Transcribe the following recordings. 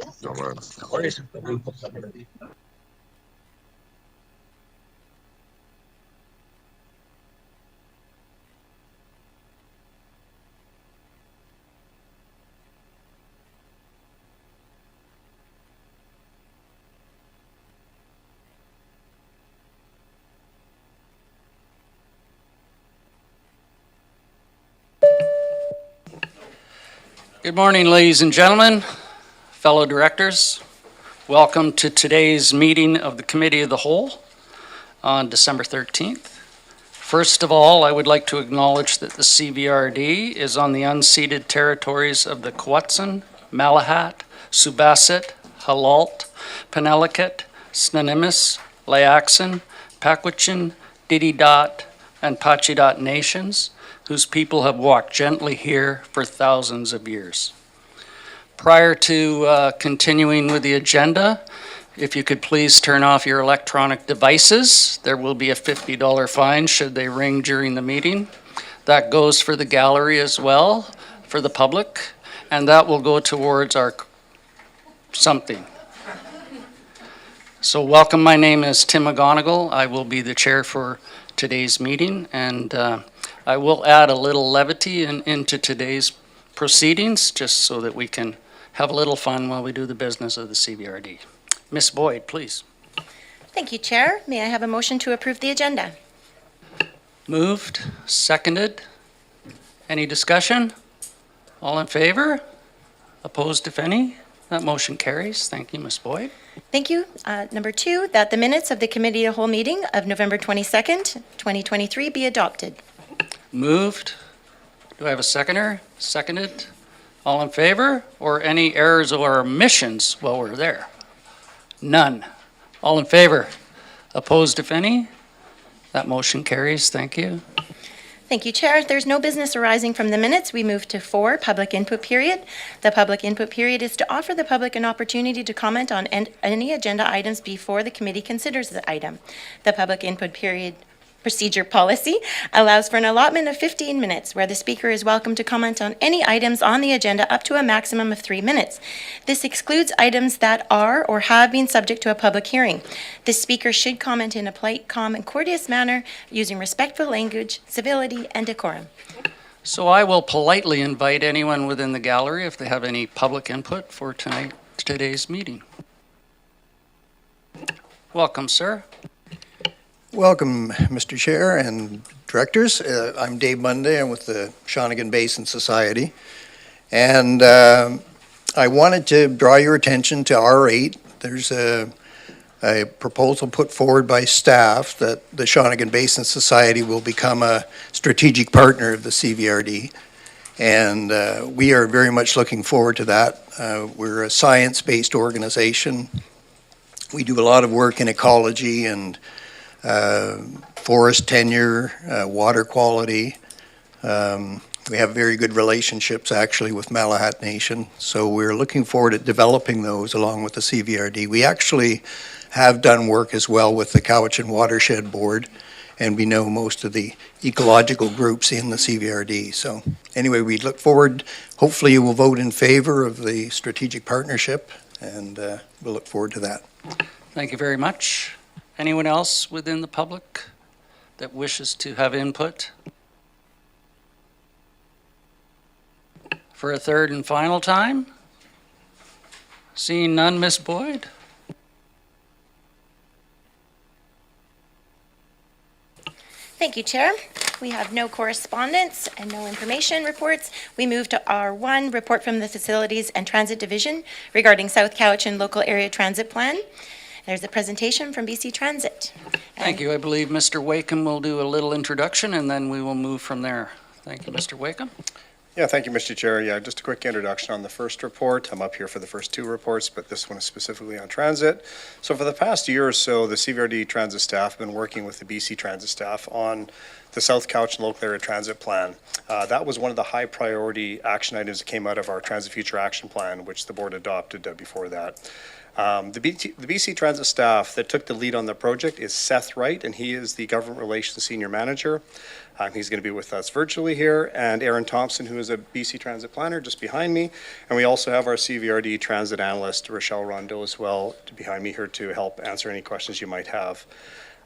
No worries. Good morning, ladies and gentlemen, fellow directors. Welcome to today's meeting of the Committee of the Whole on December 13th. First of all, I would like to acknowledge that the CVRD is on the unceded territories of the Kwetson, Malahat, Subasit, Halalt, Penelakut, Snuneymuxw, Layaxin, Pakwachin, Dididot, and Pachidot nations, whose people have walked gently here for thousands of years. Prior to continuing with the agenda, if you could please turn off your electronic devices. There will be a $50 fine should they ring during the meeting. That goes for the gallery as well, for the public, and that will go towards our something. So welcome, my name is Tim McGonigal. I will be the chair for today's meeting, and I will add a little levity into today's proceedings, just so that we can have a little fun while we do the business of the CVRD. Ms. Boyd, please. Thank you, Chair. May I have a motion to approve the agenda? Moved, seconded. Any discussion? All in favor? Opposed, if any? That motion carries. Thank you, Ms. Boyd. Thank you. Number 2, that the minutes of the Committee of the Whole meeting of November 22nd, 2023 be adopted. Moved. Do I have a seconder? Seconded. All in favor? Or any errors or omissions while we're there? None. All in favor? Opposed, if any? That motion carries. Thank you. Thank you, Chair. If there's no business arising from the minutes, we move to 4, public input period. The public input period is to offer the public an opportunity to comment on any agenda items before the committee considers the item. The public input period procedure policy allows for an allotment of 15 minutes where the speaker is welcome to comment on any items on the agenda up to a maximum of 3 minutes. This excludes items that are or have been subject to a public hearing. The speaker should comment in a polite, calm, and courteous manner using respectful language, civility, and decorum. So I will politely invite anyone within the gallery if they have any public input for today's meeting. Welcome, sir. Welcome, Mr. Chair and directors. I'm Dave Munday. I'm with the Shawnigan Basin Society. And I wanted to draw your attention to R8. There's a proposal put forward by staff that the Shawnigan Basin Society will become a strategic partner of the CVRD. And we are very much looking forward to that. We're a science-based organization. We do a lot of work in ecology and forest tenure, water quality. We have very good relationships actually with Malahat Nation, so we're looking forward to developing those along with the CVRD. We actually have done work as well with the Cowichan Watershed Board, and we know most of the ecological groups in the CVRD. So anyway, we look forward, hopefully you will vote in favor of the strategic partnership, and we'll look forward to that. Thank you very much. Anyone else within the public that wishes to have input? For a third and final time? Seeing none, Ms. Boyd? Thank you, Chair. We have no correspondence and no information reports. We move to R1, report from the Facilities and Transit Division regarding South Cowichan Local Area Transit Plan. There's a presentation from BC Transit. Thank you. I believe Mr. Wakeham will do a little introduction and then we will move from there. Thank you, Mr. Wakeham. Yeah, thank you, Mr. Chair. Yeah, just a quick introduction on the first report. I'm up here for the first 2 reports, but this one is specifically on transit. So for the past year or so, the CVRD transit staff have been working with the BC transit staff on the South Cowichan Local Area Transit Plan. That was one of the high priority action items that came out of our Transit Future Action Plan, which the board adopted before that. The BC Transit staff that took the lead on the project is Seth Wright, and he is the Government Relations Senior Manager. He's going to be with us virtually here, and Aaron Thompson, who is a BC Transit Planner, just behind me. And we also have our CVRD Transit Analyst, Rochelle Rondeau, as well, behind me here to help answer any questions you might have.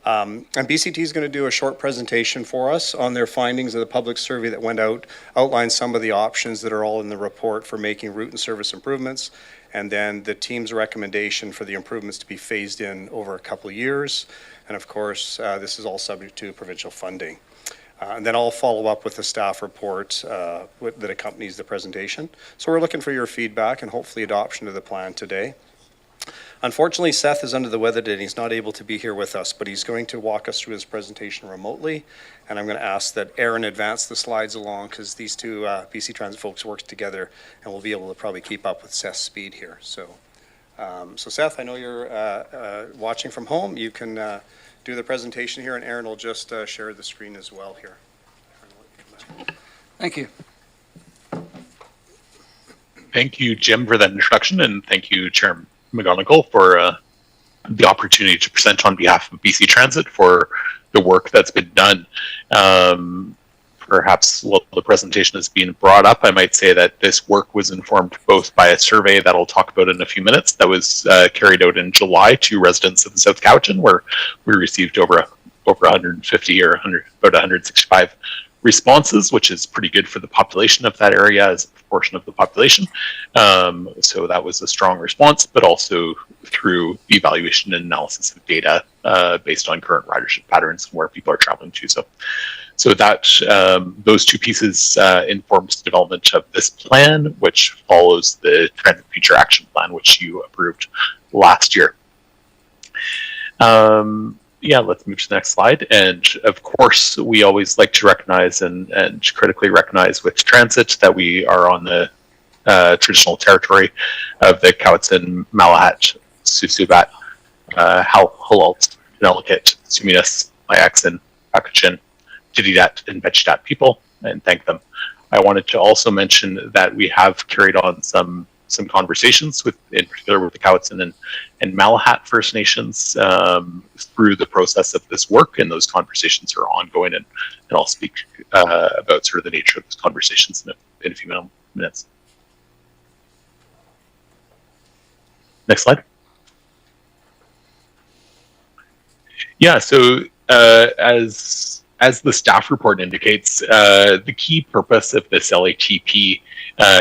And BCT is going to do a short presentation for us on their findings of the public survey that went out, outline some of the options that are all in the report for making route and service improvements, and then the team's recommendation for the improvements to be phased in over a couple of years. And of course, this is all subject to provincial funding. And then I'll follow up with the staff report that accompanies the presentation. So we're looking for your feedback and hopefully adoption of the plan today. Unfortunately, Seth is under the weather today and he's not able to be here with us, but he's going to walk us through his presentation remotely. And I'm going to ask that Aaron advance the slides along because these two BC Transit folks work together and we'll be able to probably keep up with Seth's speed here. So Seth, I know you're watching from home. You can do the presentation here and Aaron will just share the screen as well here. Thank you. Thank you, Jim, for that introduction, and thank you, Chair McGonigal, for the opportunity to present on behalf of BC Transit for the work that's been done. Perhaps while the presentation is being brought up, I might say that this work was informed both by a survey that I'll talk about in a few minutes that was carried out in July to residents of the South Cowichan, where we received over 150 or about 165 responses, which is pretty good for the population of that area as a proportion of the population. So that was a strong response, but also through the evaluation and analysis of data based on current ridership patterns and where people are traveling to. So that those two pieces informs the development of this plan, which follows the Transit Future Action Plan, which you approved last year. Yeah, let's move to the next slide. And of course, we always like to recognize and critically recognize with transit that we are on the traditional territory of the Cowichan, Malahat, Susubat, Halalt, Nunalakit, Suminas, Myaksan, Cowichan, Dididat, and Betchdat people, and thank them. I wanted to also mention that we have carried on some conversations with, in particular with the Cowichan and Malahat First Nations through the process of this work, and those conversations are ongoing, and I'll speak about sort of the nature of those conversations in a few minutes. Next slide. Yeah, so as the staff report indicates, the key purpose of this LATP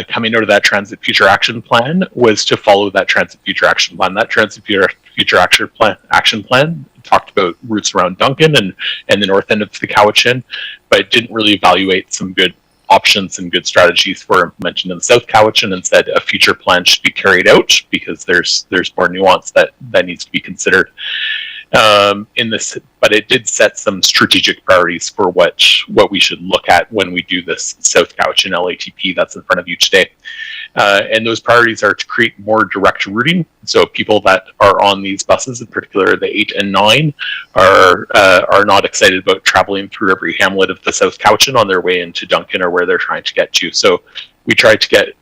coming out of that Transit Future Action Plan was to follow that Transit Future Action Plan. That Transit Future Action Plan talked about routes around Duncan and the north end of the Cowichan, but didn't really evaluate some good options and good strategies for implementation in the South Cowichan, and said a future plan should be carried out because there's more nuance that needs to be considered. In this, but it did set some strategic priorities for what we should look at when we do this South Cowichan LATP that's in front of you today. And those priorities are to create more direct routing. So people that are on these buses, in particular the 8 and 9, are not excited about traveling through every hamlet of the South Cowichan on their way into Duncan or where they're trying to get to. So we tried to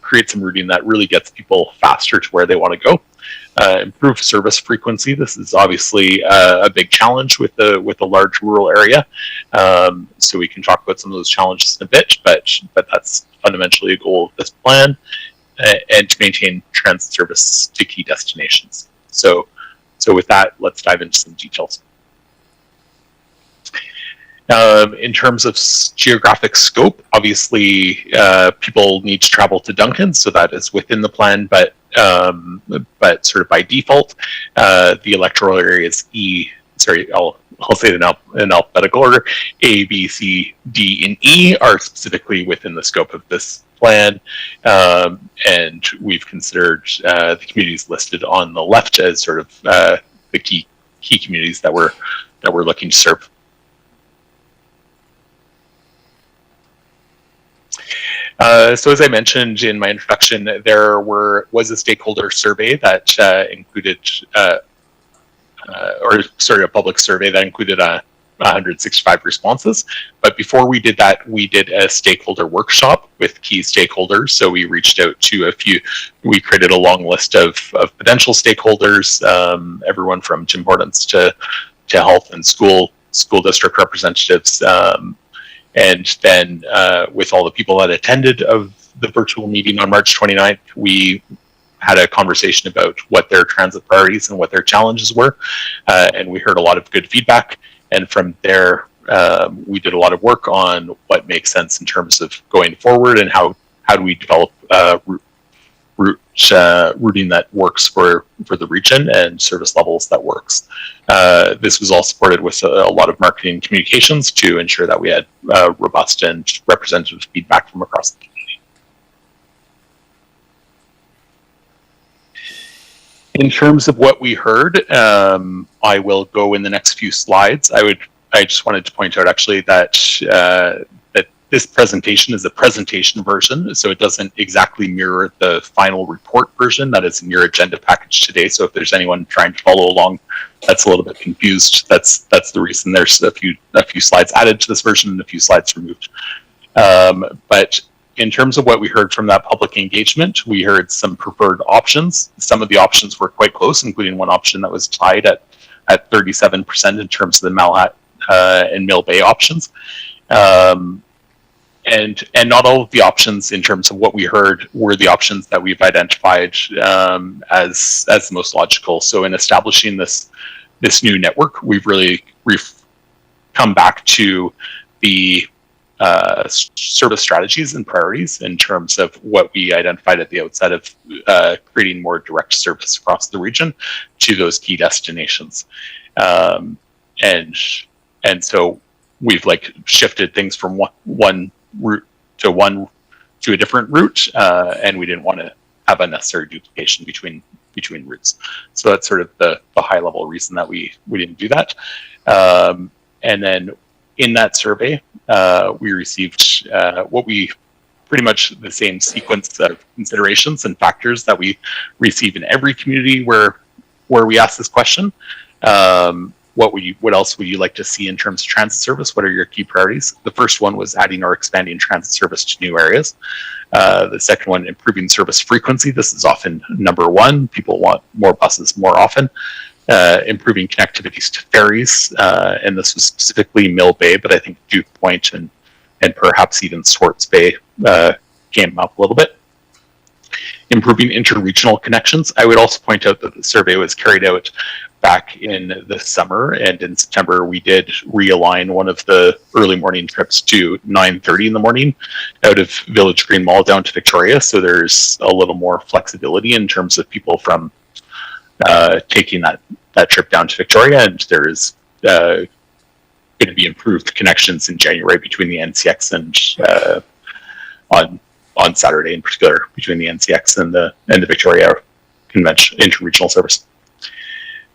create some routing that really gets people faster to where they want to go. Improve service frequency. This is obviously a big challenge with a large rural area. So we can talk about some of those challenges in a bit, but that's fundamentally a goal of this plan, and to maintain transit service to key destinations. So with that, let's dive into some details. In terms of geographic scope, obviously people need to travel to Duncan, so that is within the plan, but sort of by default, the electoral areas I'll say it in alphabetical order. A, B, C, D, and E are specifically within the scope of this plan, and we've considered the communities listed on the left as sort of the key communities that we're looking to serve. So as I mentioned in my introduction, there was a stakeholder survey that included, a public survey that included 165 responses. But before we did that, we did a stakeholder workshop with key stakeholders. So we reached out to we created a long list of potential stakeholders, everyone from Tim Hortons to health and school district representatives. And then with all the people that attended of the virtual meeting on March 29th, we had a conversation about what their transit priorities and what their challenges were. And we heard a lot of good feedback. And from there, we did a lot of work on what makes sense in terms of going forward and how do we develop routing that works for the region and service levels that works. This was all supported with a lot of marketing communications to ensure that we had robust and representative feedback from across the community. In terms of what we heard, I will go in the next few slides. I just wanted to point out actually that that this presentation is a presentation version, so it doesn't exactly mirror the final report version that is in your agenda package today. So if there's anyone trying to follow along that's a little bit confused, that's the reason. There's a few slides added to this version and a few slides removed. But in terms of what we heard from that public engagement, we heard some preferred options. Some of the options were quite close, including one option that was tied at 37% in terms of the Malahat and Mill Bay options. And not all of the options in terms of what we heard were the options that we've identified as the most logical. So in establishing this new network, we've come back to the service strategies and priorities in terms of what we identified at the outset of creating more direct service across the region to those key destinations. And so we've shifted things from one route to a different route, and we didn't want to have unnecessary duplication between routes. So that's sort of the high level reason that we didn't do that. And then in that survey, we received pretty much the same sequence of considerations and factors that we receive in every community where we ask this question. What else would you like to see in terms of transit service? What are your key priorities? The first one was adding or expanding transit service to new areas. The second one, improving service frequency. This is often number one. People want more buses more often. Improving connectivities to ferries, and this was specifically Mill Bay, but I think Duke Point and perhaps even Swartz Bay came up a little bit. Improving interregional connections. I would also point out that the survey was carried out back in the summer, and in September we did realign one of the early morning trips to 9:30 in the morning out of Village Green Mall down to Victoria, so there's a little more flexibility in terms of people from taking that trip down to Victoria, and there is going to be improved connections in January between the NCX and on Saturday in particular between the NCX and the Victoria Convention interregional service,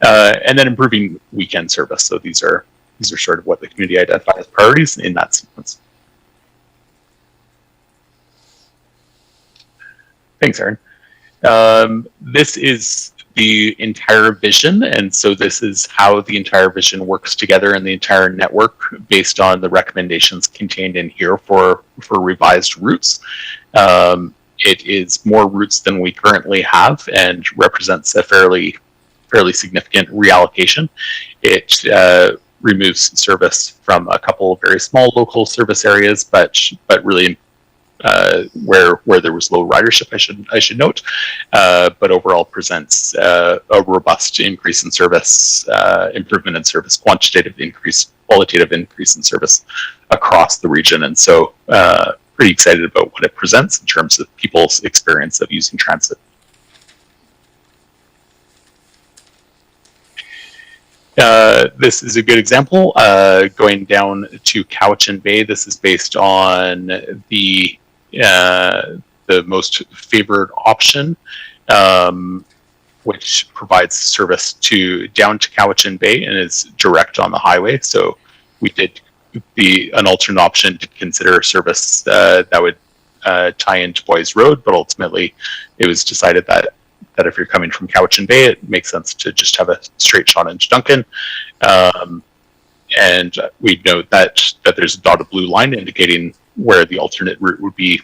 and then improving weekend service. So these are sort of what the community identified as priorities in that sequence. Thanks, Aaron. This is the entire vision, and so this is how the entire vision works together in the entire network based on the recommendations contained in here for revised routes. It is more routes than we currently have and represents a fairly significant reallocation. It removes service from a couple of very small local service areas, but really where there was low ridership, I should note, but overall presents a robust increase in service, improvement in service, qualitative increase in service across the region, and so pretty excited about what it presents in terms of people's experience of using transit. This is a good example. Going down to Cowichan Bay, this is based on the most favored option, which provides service down to Cowichan Bay and is direct on the highway. So we did an alternate option to consider service that would tie into Boys Road, but ultimately it was decided that if you're coming from Cowichan Bay, it makes sense to just have a straight shot into Duncan. we note that there's a dotted blue line indicating where the alternate route would be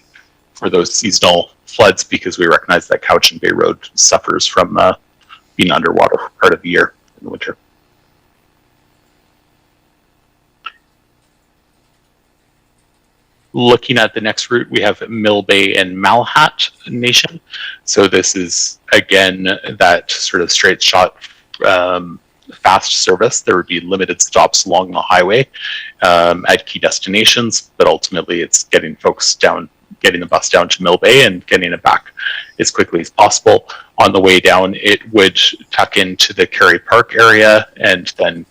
for those seasonal floods, because we recognize that Cowichan Bay Road suffers from being underwater for part of the year in the winter. Looking at the next route, we have Mill Bay and Malahat Nation. So this is, again, that sort of straight shot fast service. There would be limited stops along the highway at key destinations, but ultimately it's getting folks down, getting the bus down to Mill Bay and getting it back as quickly as possible. On the way down, it would tuck into the Kerry Park area and then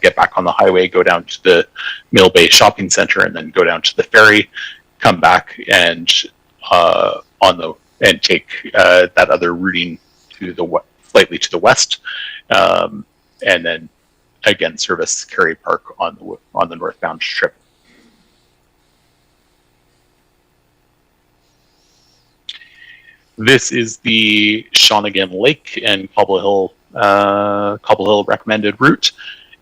get back on the highway, go down to the Mill Bay Shopping Center, and then go down to the ferry, come back and take that other routing to the slightly to the west, and then again service Kerry Park on the northbound trip. This is the Shawnigan Lake and Cobble Hill recommended route,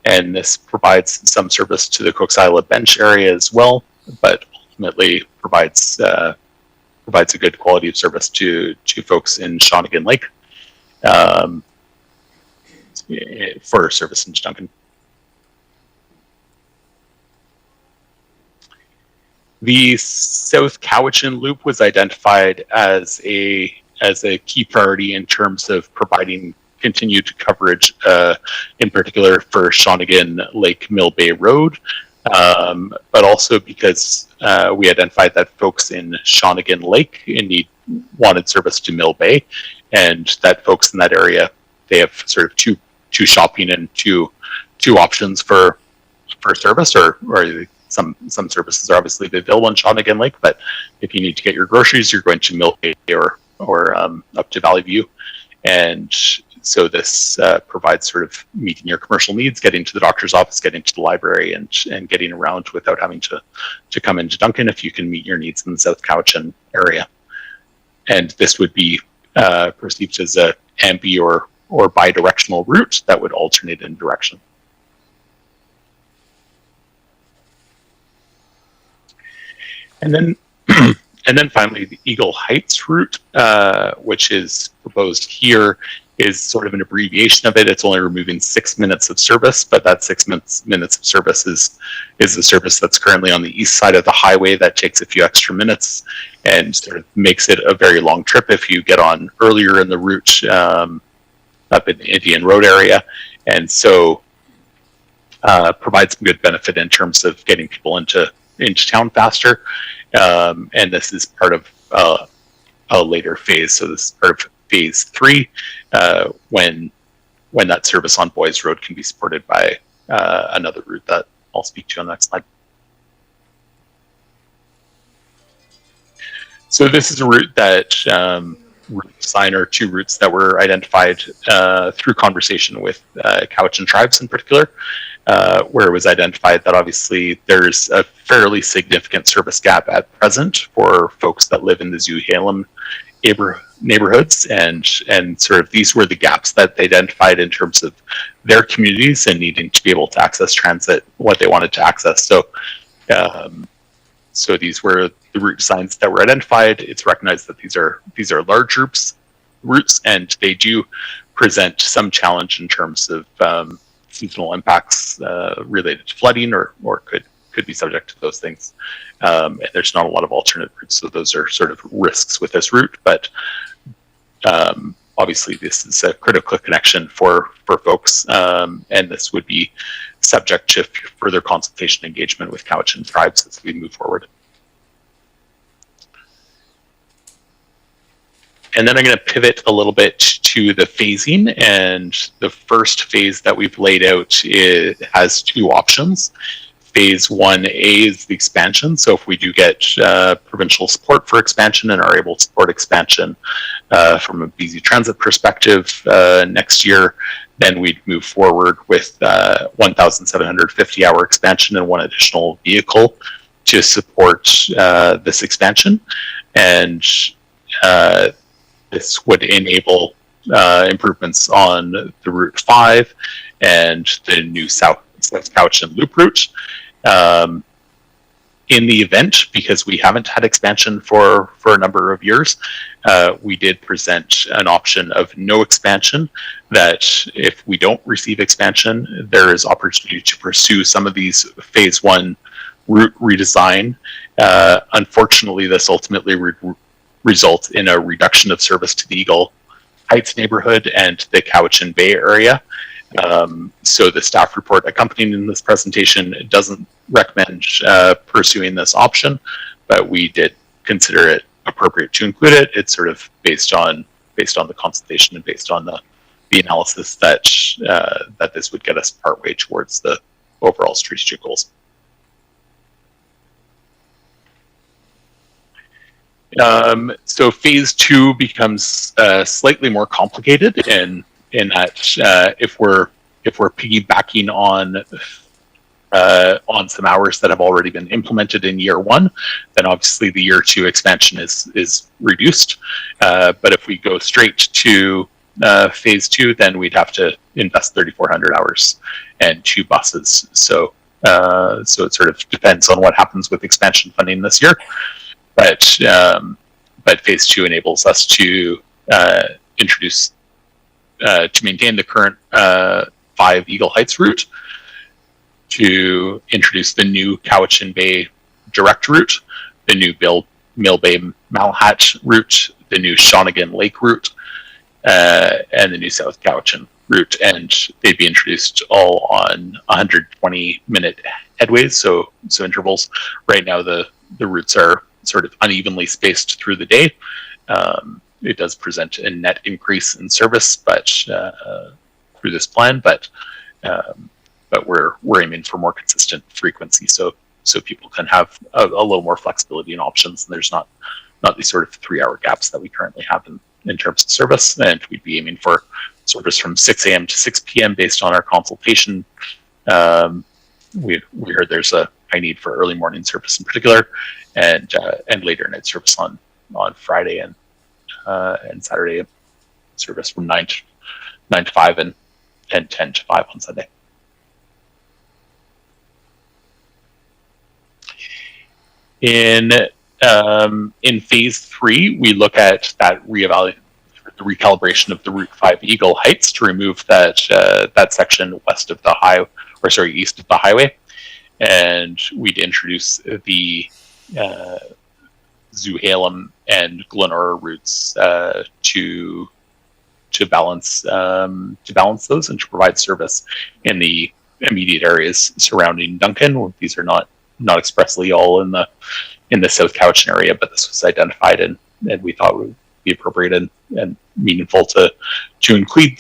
and this provides some service to the Cooks Isle Bench area as well, but ultimately provides a good quality of service to folks in Shawnigan Lake for service into Duncan. The South Cowichan Loop was identified as a key priority in terms of providing continued coverage, in particular for Shawnigan Lake Mill Bay Road, but also because we identified that folks in Shawnigan Lake wanted service to Mill Bay, and that folks in that area, they have sort of two shopping and two options for service, or some services are obviously available in Shawnigan Lake, but if you need to get your groceries, you're going to Mill Bay or up to Valley View. And so this provides sort of meeting your commercial needs, getting to the doctor's office, getting to the library, and getting around without having to come into Duncan if you can meet your needs in the South Cowichan area. And this would be perceived as a ambi or bi-directional route that would alternate in direction. And then finally, the Eagle Heights route, which is proposed here, is sort of an abbreviation of it. It's only removing 6 minutes of service, but that 6 minutes of service is the service that's currently on the east side of the highway that takes a few extra minutes and sort of makes it a very long trip if you get on earlier in the route up in the Indian Road area. And so provides some good benefit in terms of getting people into town faster. And this is part of a later phase. So this is part of phase 3, when that service on Boys Road can be supported by another route that I'll speak to on the next slide. So this is a route that route design, or two routes that were identified through conversation with Cowichan tribes in particular, where it was identified that obviously there's a fairly significant service gap at present for folks that live in the Zuhalem neighborhoods, and sort of these were the gaps that they identified in terms of their communities and needing to be able to access transit, what they wanted to access. So so these were the route designs that were identified. It's recognized that these are large routes, and they do present some challenge in terms of seasonal impacts related to flooding, or could be subject to those things. And there's not a lot of alternate routes, so those are sort of risks with this route. But obviously, this is a critical connection for folks, and this would be subject to further consultation and engagement with Cowichan tribes as we move forward. And then I'm going to pivot a little bit to the phasing, and the first phase that we've laid out has two options. Phase 1A is the expansion. So if we do get provincial support for expansion and are able to support expansion from a BC Transit perspective next year, then we'd move forward with 1,750 hour expansion and one additional vehicle to support this expansion. And this would enable improvements on the Route 5 and the new South Cowichan Loop route. In the event, because we haven't had expansion for a number of years, we did present an option of no expansion, that if we don't receive expansion, there is opportunity to pursue some of these phase one route redesign. Unfortunately, this ultimately result in a reduction of service to the Eagle Heights neighborhood and the Cowichan Bay area. So the staff report accompanying this presentation doesn't recommend pursuing this option, but we did consider it appropriate to include it. It's sort of based on the consultation and based on the analysis that that this would get us partway towards the overall strategic goals. So phase two becomes slightly more complicated in that if we're piggybacking on some hours that have already been implemented in year one, then obviously the year two expansion is reduced. But if we go straight to phase two, then we'd have to invest 3,400 hours and 2 buses. So it sort of depends on what happens with expansion funding this year. But phase two enables us to introduce to maintain the current 5 Eagle Heights route, to introduce the new Cowichan Bay direct route, the new Mill Bay Malahat route, the new Shawnigan Lake route, and the new South Cowichan route. And they'd be introduced all on 120-minute headways, so intervals. Right now, the routes are sort of unevenly spaced through the day. It does present a net increase in service, but through this plan, but we're aiming for more consistent frequency, so people can have a little more flexibility and options, and there's not these sort of 3-hour gaps that we currently have in terms of service. And we'd be aiming for service from 6 a.m. to 6 p.m. based on our consultation. We heard there's a high need for early morning service in particular, and later night service on Friday and Saturday, service from 9 to 5 and 10 to 5 on Sunday. In phase 3, we look at that the recalibration of the Route 5 Eagle Heights to remove that section east of the highway, and we'd introduce the Zuhalem and Glenora routes to balance those and to provide service in the immediate areas surrounding Duncan. These are not expressly all in the South Cowichan area, but this was identified and we thought would be appropriate and meaningful to include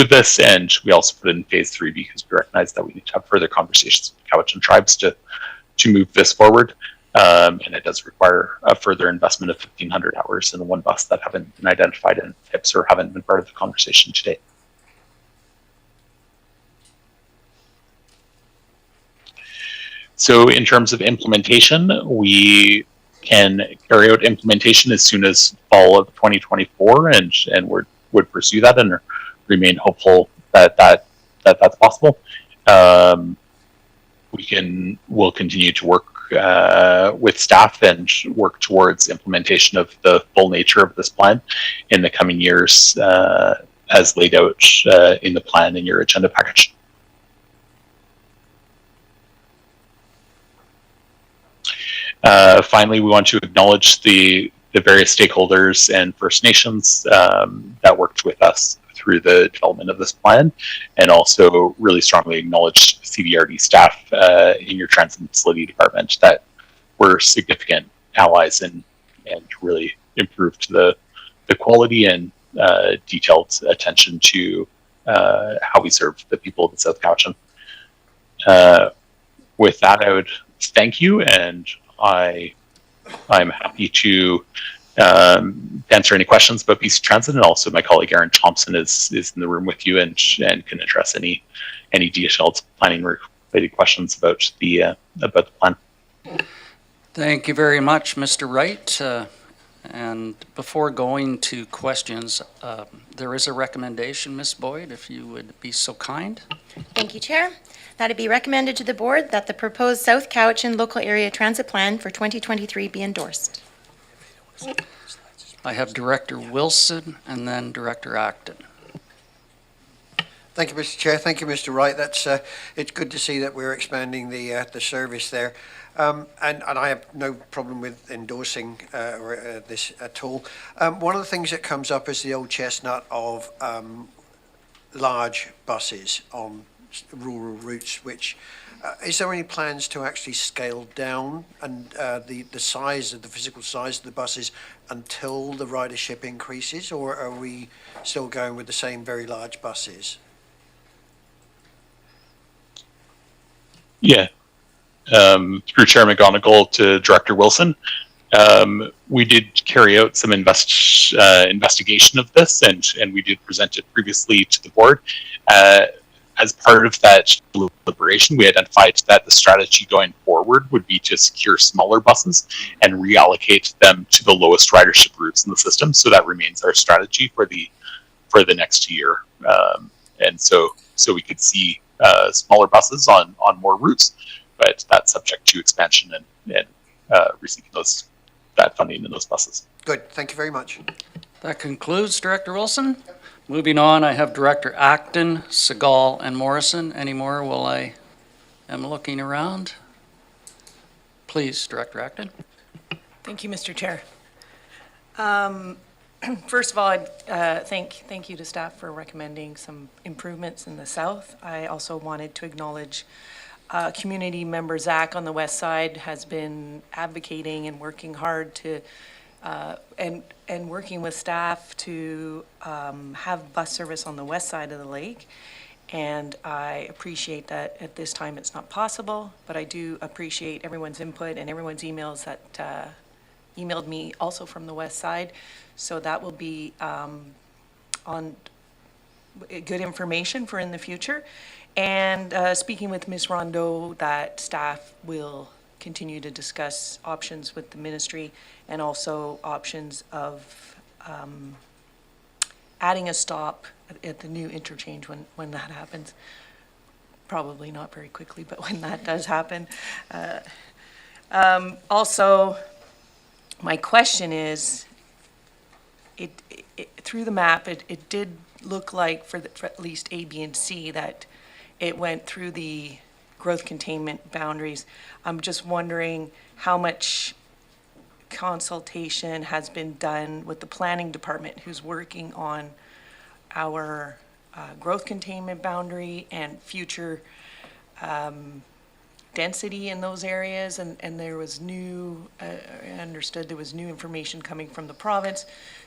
this. And we also put it in phase 3 because we recognize that we need to have further conversations with Cowichan tribes to move this forward. And it does require a further investment of 1,500 hours in 1 bus that haven't been identified in TIPS or haven't been part of the conversation today. So in terms of implementation, we can carry out implementation as soon as fall of 2024, and would pursue that and remain hopeful that that's possible. We'll continue to work with staff and work towards implementation of the full nature of this plan in the coming years, as laid out in the plan in your agenda package. Finally, we want to acknowledge the various stakeholders and First Nations that worked with us through the development of this plan, and also really strongly acknowledge CBRD staff in your transit and facility department that were significant allies and really improved the quality and detailed attention to how we serve the people of the South Cowichan. With that, I would thank you, and I'm happy to answer any questions about BC Transit, and also my colleague Aaron Thompson is in the room with you and can address any detailed planning related questions about the plan. Thank you very much, Mr. Wright. And before going to questions, there is a recommendation, Ms. Boyd, if you would be so kind. Thank you, Chair. That it be recommended to the board that the proposed South Cowichan Local Area Transit Plan for 2023 be endorsed. I have Director Wilson and then Director Acton. Thank you, Mr. Chair. Thank you, Mr. Wright. It's good to see that we're expanding the service there. And I have no problem with endorsing this at all. One of the things that comes up is the old chestnut of large buses on rural routes, which is there any plans to actually scale down and the size of the physical size of the buses until the ridership increases, or are we still going with the same very large buses? Yeah. Through Chair McGonigal to Director Wilson, we did carry out some investigation of this, and we did present it previously to the board. As part of that deliberation, we identified that the strategy going forward would be to secure smaller buses and reallocate them to the lowest ridership routes in the system. So that remains our strategy for the next year. And so we could see smaller buses on more routes, but that's subject to expansion and receiving that funding in those buses. Good. Thank you very much. That concludes Director Wilson. Moving on, I have Director Acton, Segal, and Morrison. Any more while I am looking around? Please, Director Acton. Thank you, Mr. Chair. First of all, I'd thank you to staff for recommending some improvements in the south. I also wanted to acknowledge community member Zach on the west side has been advocating and working hard to and working with staff to have bus service on the west side of the lake. And I appreciate that at this time it's not possible, but I do appreciate everyone's input and everyone's emails that emailed me also from the west side. So that will be on good information for in the future. And speaking with Ms. Rondeau, that staff will continue to discuss options with the ministry and also options of adding a stop at the new interchange when that happens. Probably not very quickly, but when that does happen. Also, my question is, through the map, it did look like for at least A, B, and C that it went through the growth containment boundaries. I'm just wondering how much consultation has been done with the planning department who's working on our growth containment boundary and future density in those areas. And there was I understood there was new information coming from the province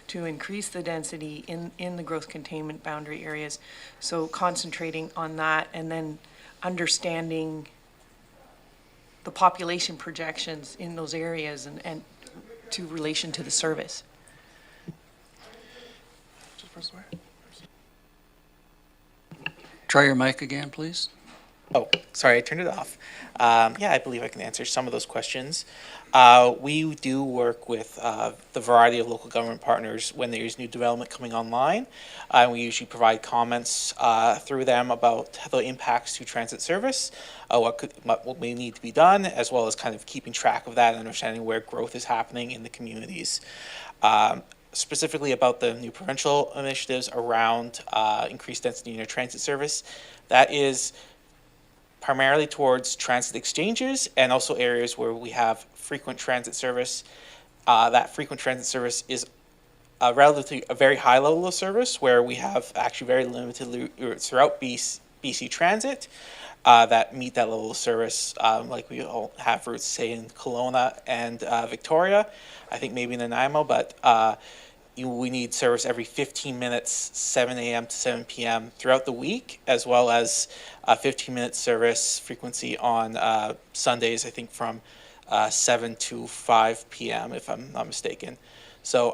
to increase the density in the growth containment boundary areas. So concentrating on that and then understanding the population projections in those areas and to relation to the service. Try your mic again, please. Oh, sorry, I turned it off. Yeah, I believe I can answer some of those questions. We do work with the variety of local government partners when there's new development coming online. We usually provide comments through them about the impacts to transit service, what may need to be done, as well as kind of keeping track of that and understanding where growth is happening in the communities. Specifically about the new provincial initiatives around increased density in your transit service, that is primarily towards transit exchanges and also areas where we have frequent transit service. That frequent transit service is relatively a very high level of service where we have actually very limited routes throughout BC Transit that meet that level of service. Like we all have routes, say, in Kelowna and Victoria, I think maybe in Nanaimo, but we need service every 15 minutes, 7 a.m. to 7 p.m. throughout the week, as well as 15-minute service frequency on Sundays, I think from 7 to 5 p.m., if I'm not mistaken. So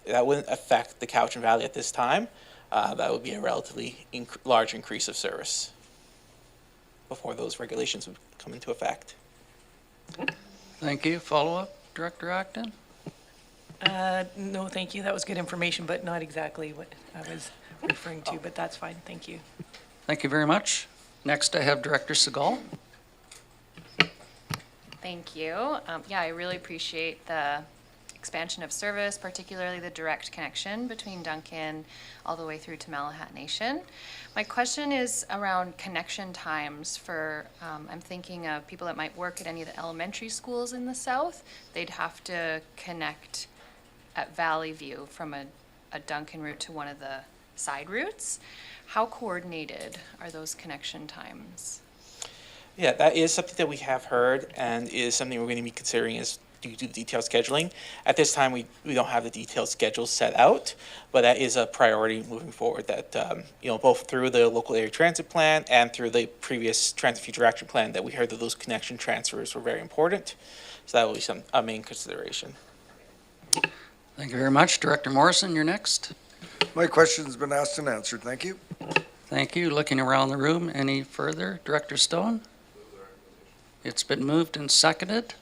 that wouldn't affect the Cowichan Valley at this time. That would be a relatively large increase of service before those regulations would come into effect. Thank you. Follow-up, Director Acton? No, thank you. That was good information, but not exactly what I was referring to, but that's fine. Thank you. Thank you very much. Next, I have Director Segal. Thank you. Yeah, I really appreciate the expansion of service, particularly the direct connection between Duncan all the way through to Malahat Nation. My question is around connection times for, I'm thinking of people that might work at any of the elementary schools in the south. They'd have to connect at Valley View from a Duncan route to one of the side routes. How coordinated are those connection times? Yeah, that is something that we have heard and is something we're going to be considering as due to the detailed scheduling. At this time, we don't have the detailed schedule set out, but that is a priority moving forward that, both through the local area transit plan and through the previous transit future action plan that we heard that those connection transfers were very important. So that will be a main consideration. Thank you very much. Director Morrison, you're next. My question's been asked and answered. Thank you. Thank you. Looking around the room, any further? Director Stone? It's been moved and seconded.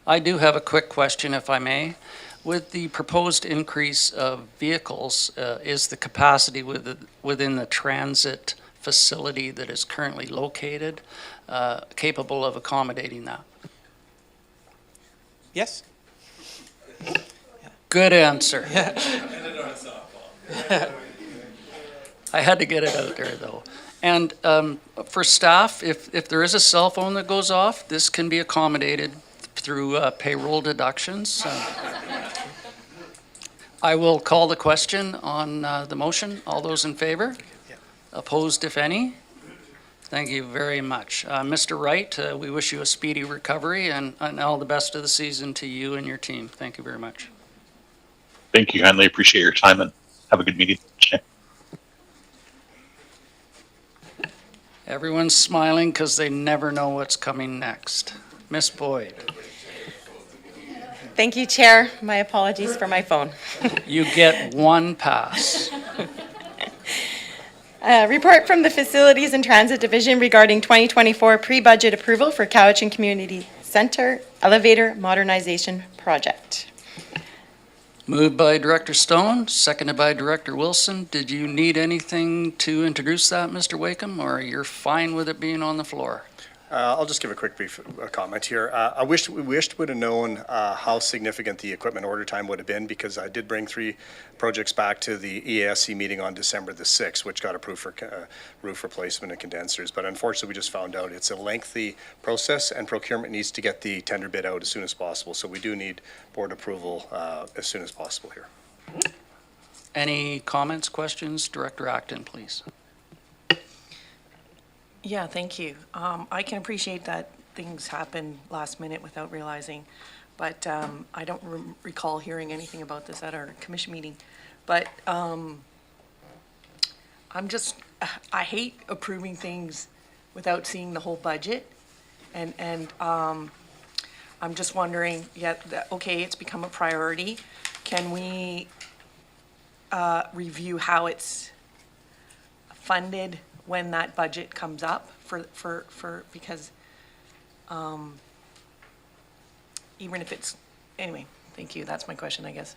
I do have a quick question, if I may. With the proposed increase of vehicles, is the capacity within the transit facility that is currently located capable of accommodating that? Yes? Good answer. I had to get it out there, though. And for staff, if there is a cell phone that goes off, this can be accommodated through payroll deductions. I will call the question on the motion. All those in favor? Opposed, if any? Thank you very much. Mr. Wright, we wish you a speedy recovery and all the best of the season to you and your team. Thank you very much. Thank you kindly. Appreciate your time and have a good meeting. Everyone's smiling because they never know what's coming next. Miss Boyd, Thank you, Chair. My apologies for my phone. you get one pass. Report from the Facilities and Transit Division regarding 2024 pre-budget approval for Cowichan Community Center Elevator Modernization Project. Moved by Director Stone, seconded by Director Wilson. Did you need anything to introduce that, Mr. Wakeham, or you're fine with it being on the floor? I'll just give a quick brief comment here. I wished we would have known how significant the equipment order time would have been, because I did bring 3 projects back to the EASC meeting on December the 6th, which got approved for roof replacement and condensers. But unfortunately, we just found out it's a lengthy process, and procurement needs to get the tender bid out as soon as possible. So we do need board approval as soon as possible here. Any comments, questions? Director Acton, please. Yeah, thank you. I can appreciate that things happen last minute without realizing, but I don't recall hearing anything about this at our commission meeting. But I hate approving things without seeing the whole budget. And I'm just wondering, okay, it's become a priority. Can we review how it's funded when that budget comes up because even if it's, anyway, thank you. That's my question, I guess.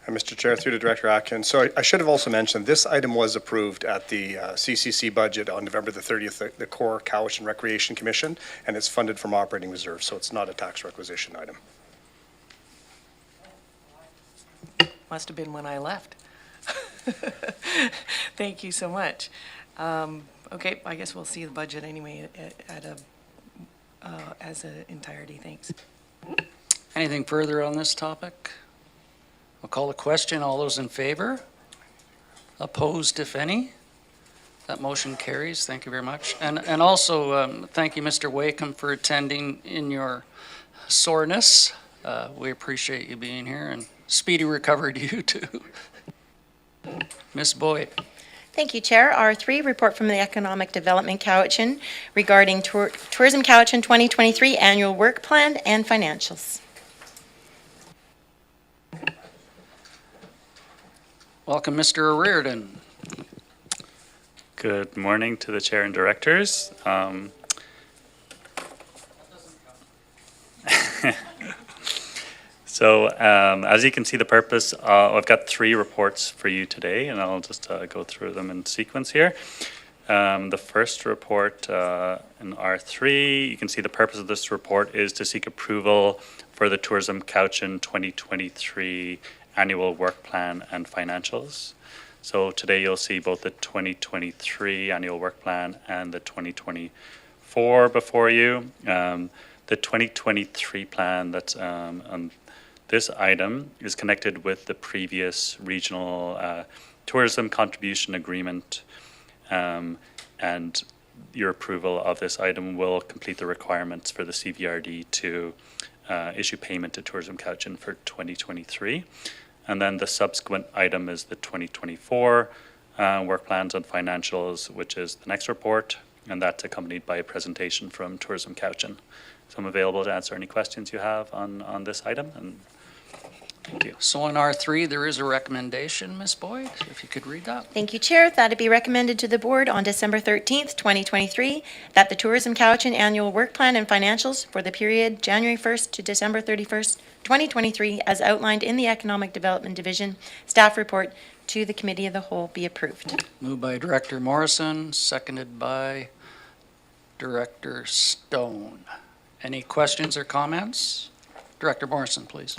Mr. Chair, through to Director Atkins. So I should have also mentioned, this item was approved at the CCC budget on November the 30th, the Core Cowichan Recreation Commission, and it's funded from operating reserve, so it's not a tax requisition item. Must have been when I left. Thank you so much. Okay, I guess we'll see the budget anyway as an entirety. Thanks. Anything further on this topic? I'll call the question. All those in favor? Opposed, if any? That motion carries. Thank you very much. And also, thank you, Mr. Wakeham, for attending in your soreness. We appreciate you being here, and speedy recovery to you too. Ms. Boyd. Thank you, Chair. R3, report from the Economic Development Cowichan regarding Tourism Cowichan 2023 annual work plan and financials. Welcome, Mr. O'Riordan. Good morning to the chair and directors. So as you can see, the purpose, I've got 3 reports for you today, and I'll just go through them in sequence here. The first report in R3, you can see the purpose of this report is to seek approval for the Tourism Cowichan 2023 annual work plan and financials. So today you'll see both the 2023 annual work plan and the 2024 before you. The 2023 plan that's on this item is connected with the previous regional tourism contribution agreement, and your approval of this item will complete the requirements for the CVRD to issue payment to Tourism Cowichan for 2023. And then the subsequent item is the 2024 work plans and financials, which is the next report, and that's accompanied by a presentation from Tourism Cowichan. So I'm available to answer any questions you have on this item, and thank you. So on R3, there is a recommendation, Ms. Boyd, if you could read that. Thank you, Chair. That it be recommended to the Board on December 13th, 2023, that the Tourism Cowichan Annual Work Plan and Financials for the period January 1st to December 31st, 2023, as outlined in the Economic Development Division Staff Report to the Committee of the Whole, be approved. Moved by Director Morrison, seconded by Director Stone. Any questions or comments? Director Morrison, please.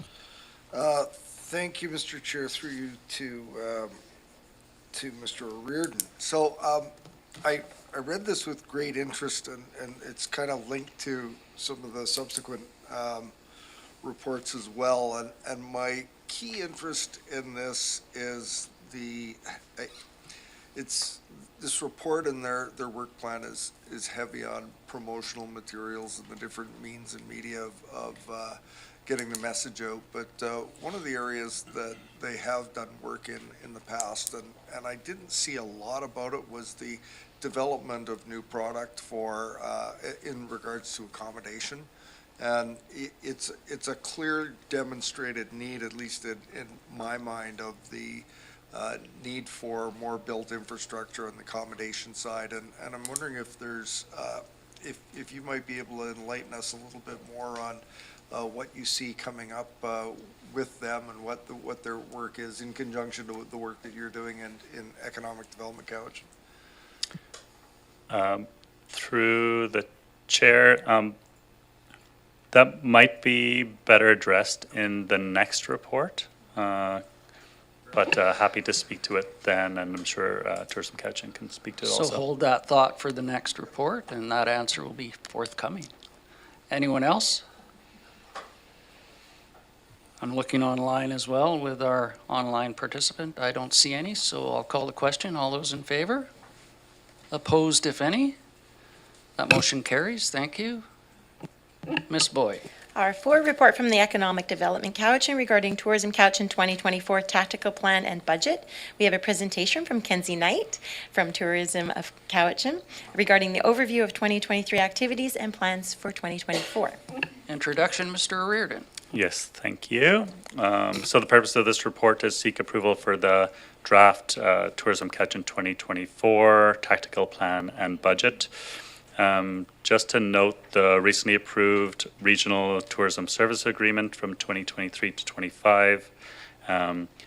Thank you, Mr. Chair, through you to Mr. Reardon. So I read this with great interest, and it's kind of linked to some of the subsequent reports as well. And my key interest in this is this report and their work plan is heavy on promotional materials and the different means and media of getting the message out. But one of the areas that they have done work in the past, and I didn't see a lot about it, was the development of new product for in regards to accommodation. And it's a clear demonstrated need, at least in my mind, of the need for more built infrastructure on the accommodation side. And I'm wondering if there's, if you might be able to enlighten us a little bit more on what you see coming up with them and what their work is in conjunction to the work that you're doing in Economic Development Cowichan. Through the chair, that might be better addressed in the next report, but happy to speak to it then, and I'm sure Tourism Cowichan can speak to it also. So hold that thought for the next report, and that answer will be forthcoming. Anyone else? I'm looking online as well with our online participant. I don't see any, so I'll call the question. All those in favor? Opposed, if any? That motion carries. Thank you. Ms. Boyd. R4, report from the Economic Development Cowichan regarding Tourism Cowichan 2024 tactical plan and budget. We have a presentation from Kenzie Knight from Tourism of Cowichan regarding the overview of 2023 activities and plans for 2024. Introduction, Mr. Reardon. Yes, thank you. So the purpose of this report is seek approval for the draft Tourism Cowichan 2024 tactical plan and budget. Just to note, the recently approved Regional Tourism Service Agreement from 2023 to 25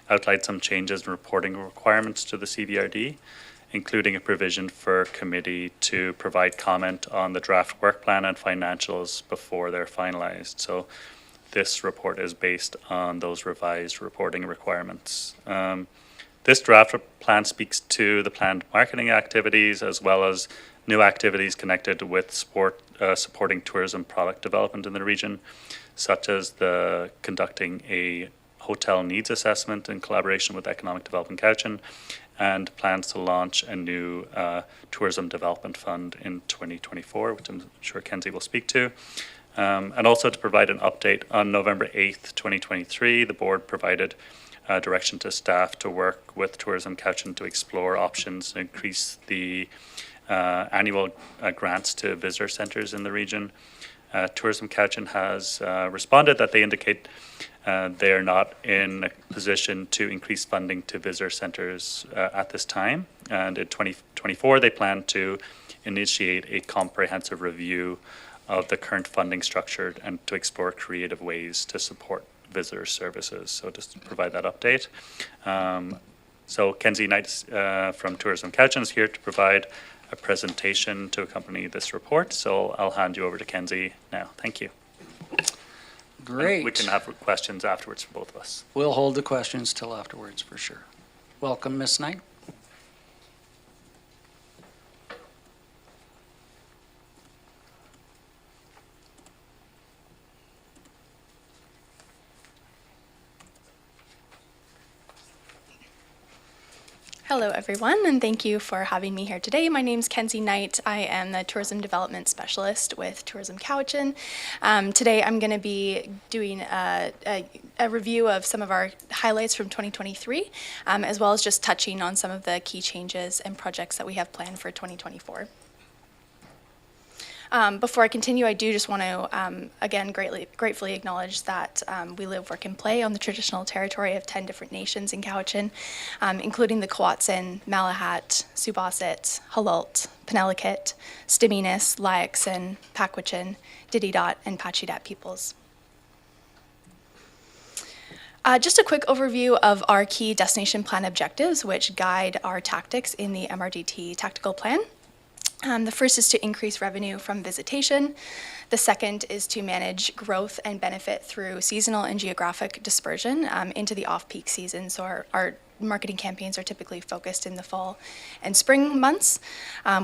outlined some changes in reporting requirements to the CVRD, including a provision for committee to provide comment on the draft work plan and financials before they're finalized. So this report is based on those revised reporting requirements. This draft plan speaks to the planned marketing activities as well as new activities connected with supporting tourism product development in the region, such as conducting a hotel needs assessment in collaboration with Economic Development Cowichan, and plans to launch a new tourism development fund in 2024, which I'm sure Kenzie will speak to. And also to provide an update on November 8th, 2023, the board provided direction to staff to work with Tourism Cowichan to explore options to increase the annual grants to visitor centres in the region. Tourism Cowichan has responded that they indicate they are not in a position to increase funding to visitor centres at this time. And in 2024, they plan to initiate a comprehensive review of the current funding structure and to explore creative ways to support visitor services. So just to provide that update. So Kenzie Knight from Tourism Cowichan is here to provide a presentation to accompany this report. So I'll hand you over to Kenzie now. Thank you. Great. And we can have questions afterwards for both of us. We'll hold the questions till afterwards for sure. Welcome, Ms. Knight. Hello, everyone, and thank you for having me here today. My name's Kenzie Knight. I am the Tourism Development Specialist with Tourism Cowichan. Today, I'm going to be doing a review of some of our highlights from 2023, as well as just touching on some of the key changes and projects that we have planned for 2024. Before I continue, I do just want to, again, gratefully acknowledge that we live, work, and play on the traditional territory of 10 different nations in Cowichan, including the Kwatsan, Malahat, Subassit, Halalt, Penelakut, Staminas, Lyakson, Pakwachan, Dididot, and Pachidat peoples. Just a quick overview of our key destination plan objectives, which guide our tactics in the MRDT tactical plan. The first is to increase revenue from visitation. The second is to manage growth and benefit through seasonal and geographic dispersion into the off-peak season. So our marketing campaigns are typically focused in the fall and spring months.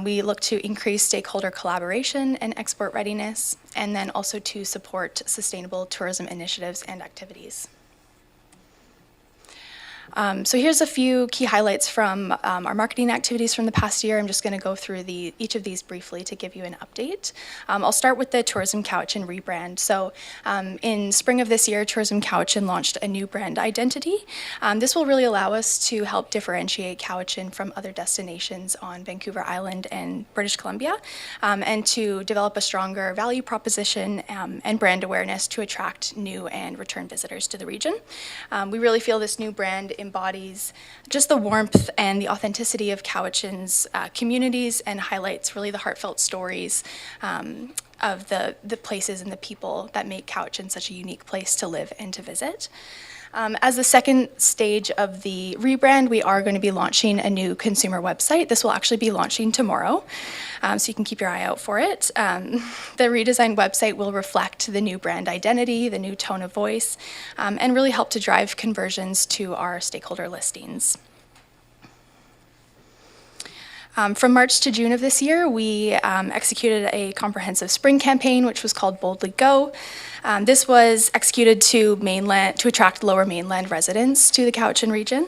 We look to increase stakeholder collaboration and export readiness, and then also to support sustainable tourism initiatives and activities. So here's a few key highlights from our marketing activities from the past year. I'm just going to go through each of these briefly to give you an update. I'll start with the Tourism Cowichan rebrand. So in spring of this year, Tourism Cowichan launched a new brand identity. This will really allow us to help differentiate Cowichan from other destinations on Vancouver Island and British Columbia, and to develop a stronger value proposition and brand awareness to attract new and return visitors to the region. We really feel this new brand embodies just the warmth and the authenticity of Cowichan's communities and highlights really the heartfelt stories of the places and the people that make Cowichan such a unique place to live and to visit. As the second stage of the rebrand, we are going to be launching a new consumer website. This will actually be launching tomorrow, so you can keep your eye out for it. The redesigned website will reflect the new brand identity, the new tone of voice, and really help to drive conversions to our stakeholder listings. From March to June of this year, we executed a comprehensive spring campaign, which was called Boldly Go. This was executed to attract lower mainland residents to the Cowichan region.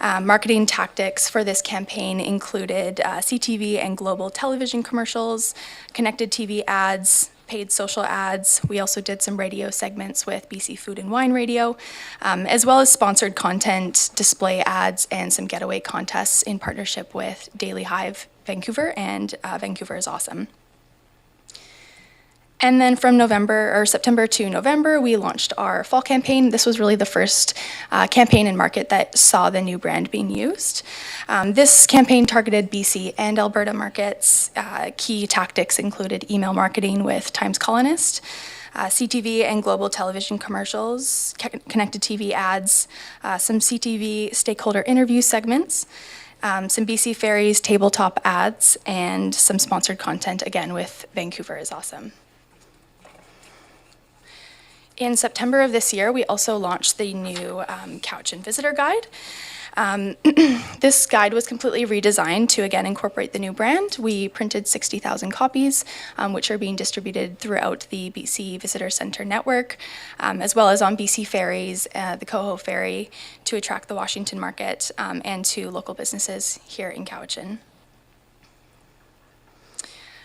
Marketing tactics for this campaign included CTV and global television commercials, connected TV ads, paid social ads. We also did some radio segments with BC Food and Wine Radio, as well as sponsored content, display ads, and some getaway contests in partnership with Daily Hive Vancouver and Vancouver is Awesome. And then from September to November, we launched our fall campaign. This was really the first campaign and market that saw the new brand being used. This campaign targeted BC and Alberta markets. Key tactics included email marketing with Times Colonist, CTV and global television commercials, connected TV ads, some CTV stakeholder interview segments, some BC Ferries tabletop ads, and some sponsored content, again, with Vancouver is Awesome. In September of this year, we also launched the new Cowichan Visitor Guide. This guide was completely redesigned to, again, incorporate the new brand. We printed 60,000 copies, which are being distributed throughout the BC Visitor Centre network, as well as on BC Ferries, the Coho Ferry, to attract the Washington market and to local businesses here in Cowichan.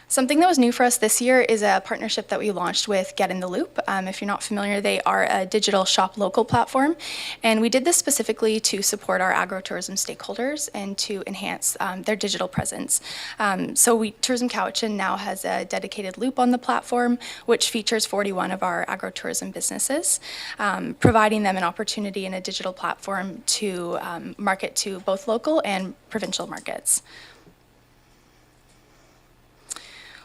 Something that was new for us this year is a partnership that we launched with Get in the Loop. If you're not familiar, they are a digital shop local platform, and we did this specifically to support our agritourism stakeholders and to enhance their digital presence. Tourism Cowichan now has a dedicated loop on the platform, which features 41 of our agritourism businesses, providing them an opportunity in a digital platform to market to both local and provincial markets.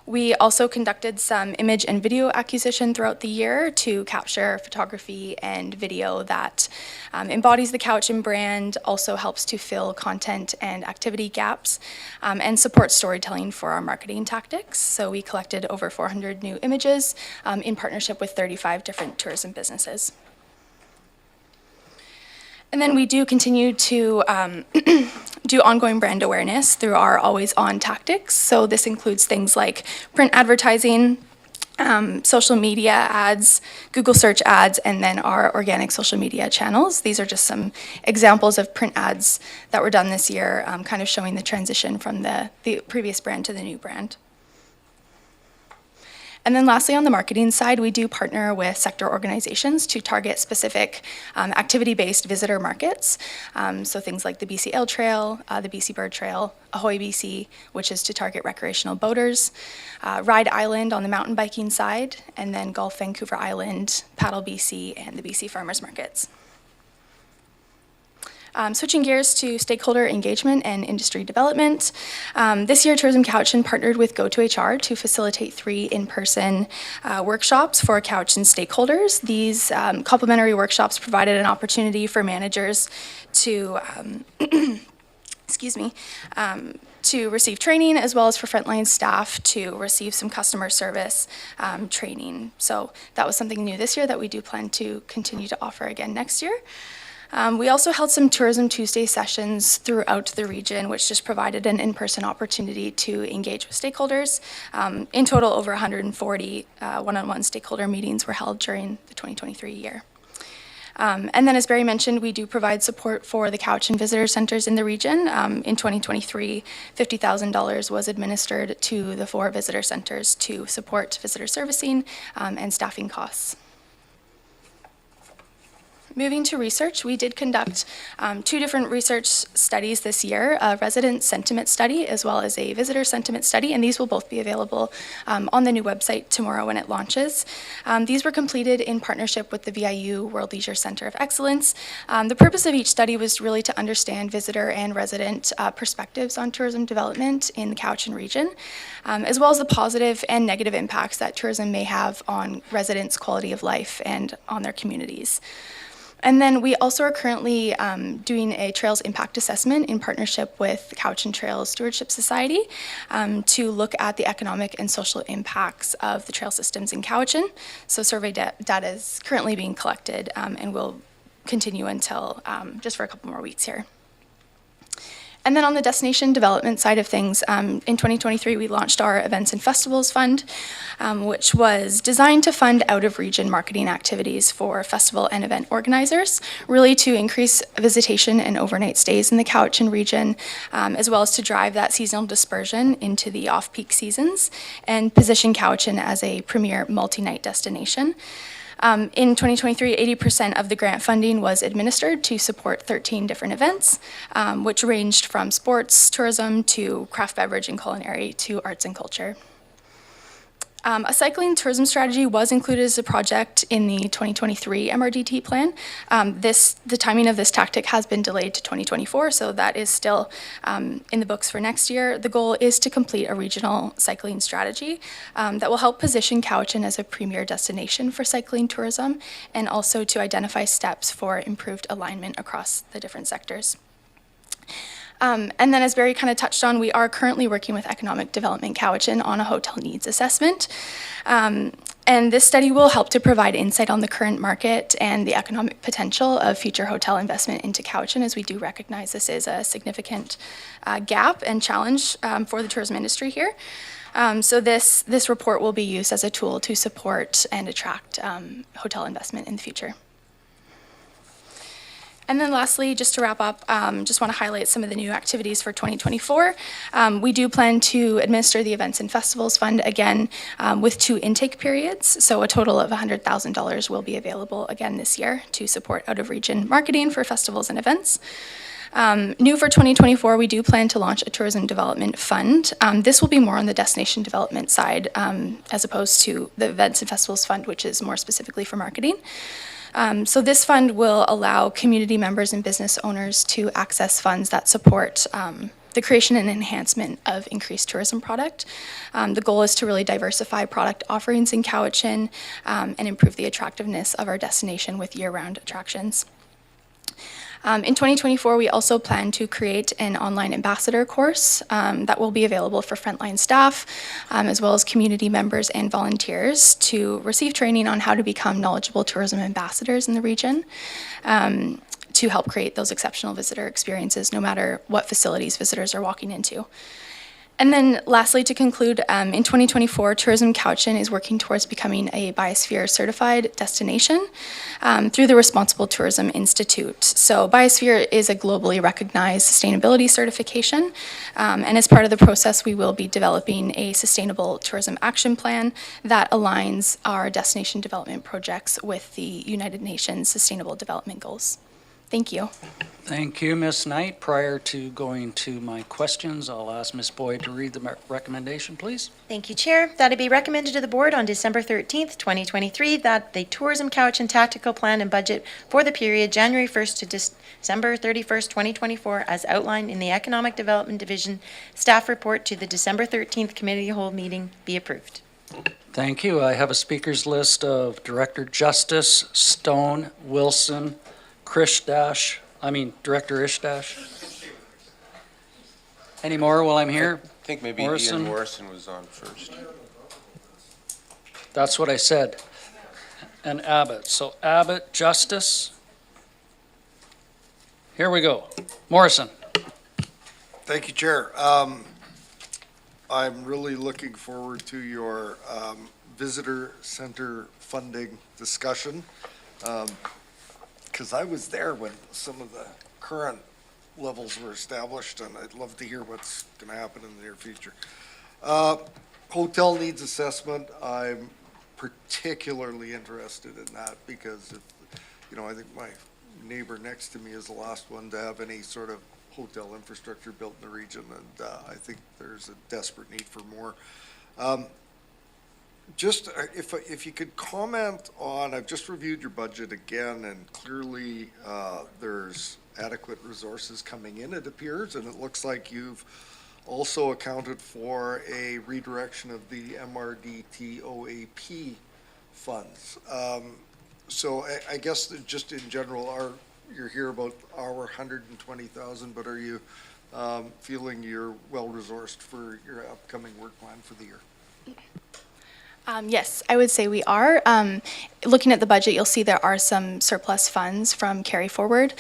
We also conducted some image and video acquisition throughout the year to capture photography and video that embodies the Cowichan brand, also helps to fill content and activity gaps, and supports storytelling for our marketing tactics. So we collected over 400 new images in partnership with 35 different tourism businesses. And then we do continue to do ongoing brand awareness through our always-on tactics. So this includes things like print advertising, social media ads, Google search ads, and then our organic social media channels. These are just some examples of print ads that were done this year, kind of showing the transition from the previous brand to the new brand. And then lastly, on the marketing side, we do partner with sector organizations to target specific activity-based visitor markets. So things like the BC Ale Trail, the BC Bird Trail, Ahoy BC, which is to target recreational boaters, Ride Island on the mountain biking side, and then Golf Vancouver Island, Paddle BC, and the BC Farmers Markets. Switching gears to stakeholder engagement and industry development. This year, Tourism Cowichan partnered with GoToHR to facilitate 3 in-person workshops for Cowichan stakeholders. These complimentary workshops provided an opportunity for managers to, to receive training, as well as for frontline staff to receive some customer service training. So that was something new this year that we do plan to continue to offer again next year. We also held some Tourism Tuesday sessions throughout the region, which just provided an in-person opportunity to engage with stakeholders. In total, over 140 one-on-one stakeholder meetings were held during the 2023 year. And then, as Barry mentioned, we do provide support for the Cowichan Visitor Centers in the region. In 2023, $50,000 was administered to the 4 visitor centers to support visitor servicing and staffing costs. Moving to research, we did conduct 2 different research studies this year, a resident sentiment study as well as a visitor sentiment study, and these will both be available on the new website tomorrow when it launches. These were completed in partnership with the VIU World Leisure Center of Excellence. The purpose of each study was really to understand visitor and resident perspectives on tourism development in the Cowichan region, as well as the positive and negative impacts that tourism may have on residents' quality of life and on their communities. And then we also are currently doing a Trails Impact Assessment in partnership with the Cowichan Trails Stewardship Society to look at the economic and social impacts of the trail systems in Cowichan. So survey data is currently being collected and will continue until just for a couple more weeks here. And then on the destination development side of things, in 2023, we launched our Events and Festivals Fund, which was designed to fund out-of-region marketing activities for festival and event organizers, really to increase visitation and overnight stays in the Cowichan region, as well as to drive that seasonal dispersion into the off-peak seasons and position Cowichan as a premier multi-night destination. In 2023, 80% of the grant funding was administered to support 13 different events, which ranged from sports, tourism, to craft beverage and culinary, to arts and culture. A cycling tourism strategy was included as a project in the 2023 MRDT plan. The timing of this tactic has been delayed to 2024, so that is still in the books for next year. The goal is to complete a regional cycling strategy that will help position Cowichan as a premier destination for cycling tourism, and also to identify steps for improved alignment across the different sectors. And then, as Barry kind of touched on, we are currently working with Economic Development Cowichan on a hotel needs assessment. And this study will help to provide insight on the current market and the economic potential of future hotel investment into Cowichan, as we do recognize this is a significant gap and challenge for the tourism industry here. So this report will be used as a tool to support and attract hotel investment in the future. And then lastly, just to wrap up, just want to highlight some of the new activities for 2024. We do plan to administer the Events and Festivals Fund again with 2 intake periods. So a total of $100,000 will be available again this year to support out-of-region marketing for festivals and events. New for 2024, we do plan to launch a tourism development fund. This will be more on the destination development side as opposed to the Events and Festivals Fund, which is more specifically for marketing. So this fund will allow community members and business owners to access funds that support the creation and enhancement of increased tourism product. The goal is to really diversify product offerings in Cowichan and improve the attractiveness of our destination with year-round attractions. In 2024, we also plan to create an online ambassador course that will be available for frontline staff, as well as community members and volunteers to receive training on how to become knowledgeable tourism ambassadors in the region, to help create those exceptional visitor experiences, no matter what facilities visitors are walking into. And then lastly, to conclude, in 2024, Tourism Cowichan is working towards becoming a Biosphere certified destination through the Responsible Tourism Institute. So Biosphere is a globally recognized sustainability certification, and as part of the process, we will be developing a sustainable tourism action plan that aligns our destination development projects with the United Nations Sustainable Development Goals. Thank you. Thank you, Ms. Knight. Prior to going to my questions, I'll ask Ms. Boyd to read the recommendation, please. Thank you, Chair. That it be recommended to the Board on December 13th, 2023, that the Tourism Cowichan Tactical Plan and Budget for the period January 1st to December 31st, 2024, as outlined in the Economic Development Division Staff Report to the December 13th Committee of the Whole meeting be approved. Thank you. I have a speakers list of Director Justice, Stone, Wilson, Director Ishdash. Any more while I'm here? I think maybe Morrison? Ian Morrison was on first. That's what I said. And Abbott. So Abbott, Justice. Here we go. Morrison. Thank you, Chair. I'm really looking forward to your visitor center funding discussion. Because I was there when some of the current levels were established, and I'd love to hear what's going to happen in the near future. Hotel needs assessment, I'm particularly interested in that because, I think my neighbor next to me is the last one to have any sort of hotel infrastructure built in the region, and I think there's a desperate need for more. Just if you could comment on, I've just reviewed your budget again, and clearly there's adequate resources coming in, it appears, and it looks like you've also accounted for a redirection of the MRDT OAP funds. So I guess that just in general, you're here about our 120,000, but are you feeling you're well-resourced for your upcoming work plan for the year? Yes, I would say we are. Looking at the budget, you'll see there are some surplus funds from carry forward.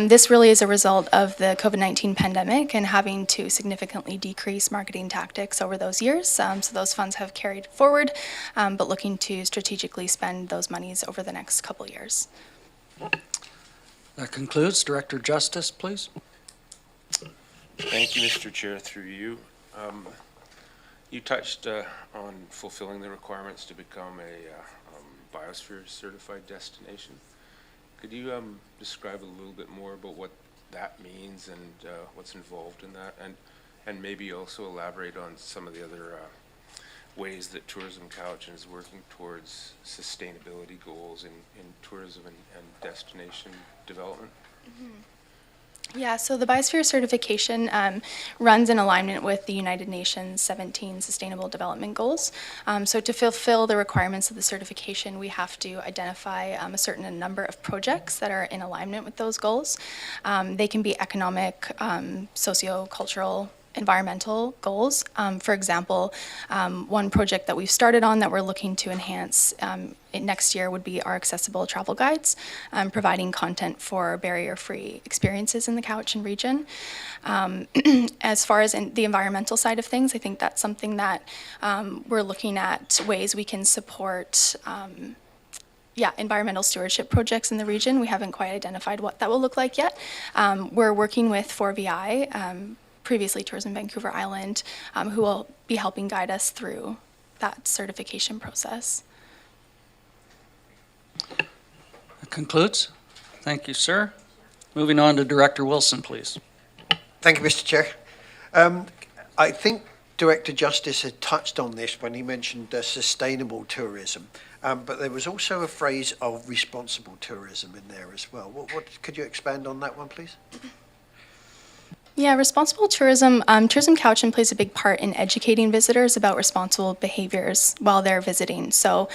This really is a result of the COVID-19 pandemic and having to significantly decrease marketing tactics over those years. So those funds have carried forward, but looking to strategically spend those monies over the next couple years. That concludes. Director Justice, please. Thank you, Mr. Chair, through you. You touched on fulfilling the requirements to become a Biosphere certified destination. Could you describe a little bit more about what that means and what's involved in that, and maybe also elaborate on some of the other ways that Tourism Cowichan is working towards sustainability goals in tourism and destination development? Mm-hmm. Yeah, so the Biosphere certification runs in alignment with the United Nations 17 Sustainable Development Goals. So to fulfill the requirements of the certification, we have to identify a certain number of projects that are in alignment with those goals. They can be economic, socio-cultural, environmental goals. For example, one project that we've started on that we're looking to enhance next year would be our accessible travel guides, providing content for barrier-free experiences in the Cowichan region. As far as in the environmental side of things, I think that's something that we're looking at ways we can support environmental stewardship projects in the region. We haven't quite identified what that will look like yet. We're working with 4VI, previously Tourism Vancouver Island, who will be helping guide us through that certification process. That concludes. Thank you, sir. Moving on to Director Wilson, please. Thank you, Mr. Chair. I think Director Justice had touched on this when he mentioned sustainable tourism, but there was also a phrase of responsible tourism in there as well. What could you expand on that one, please? Yeah, responsible tourism. Tourism Cowichan plays a big part in educating visitors about responsible behaviors while they're visiting. So,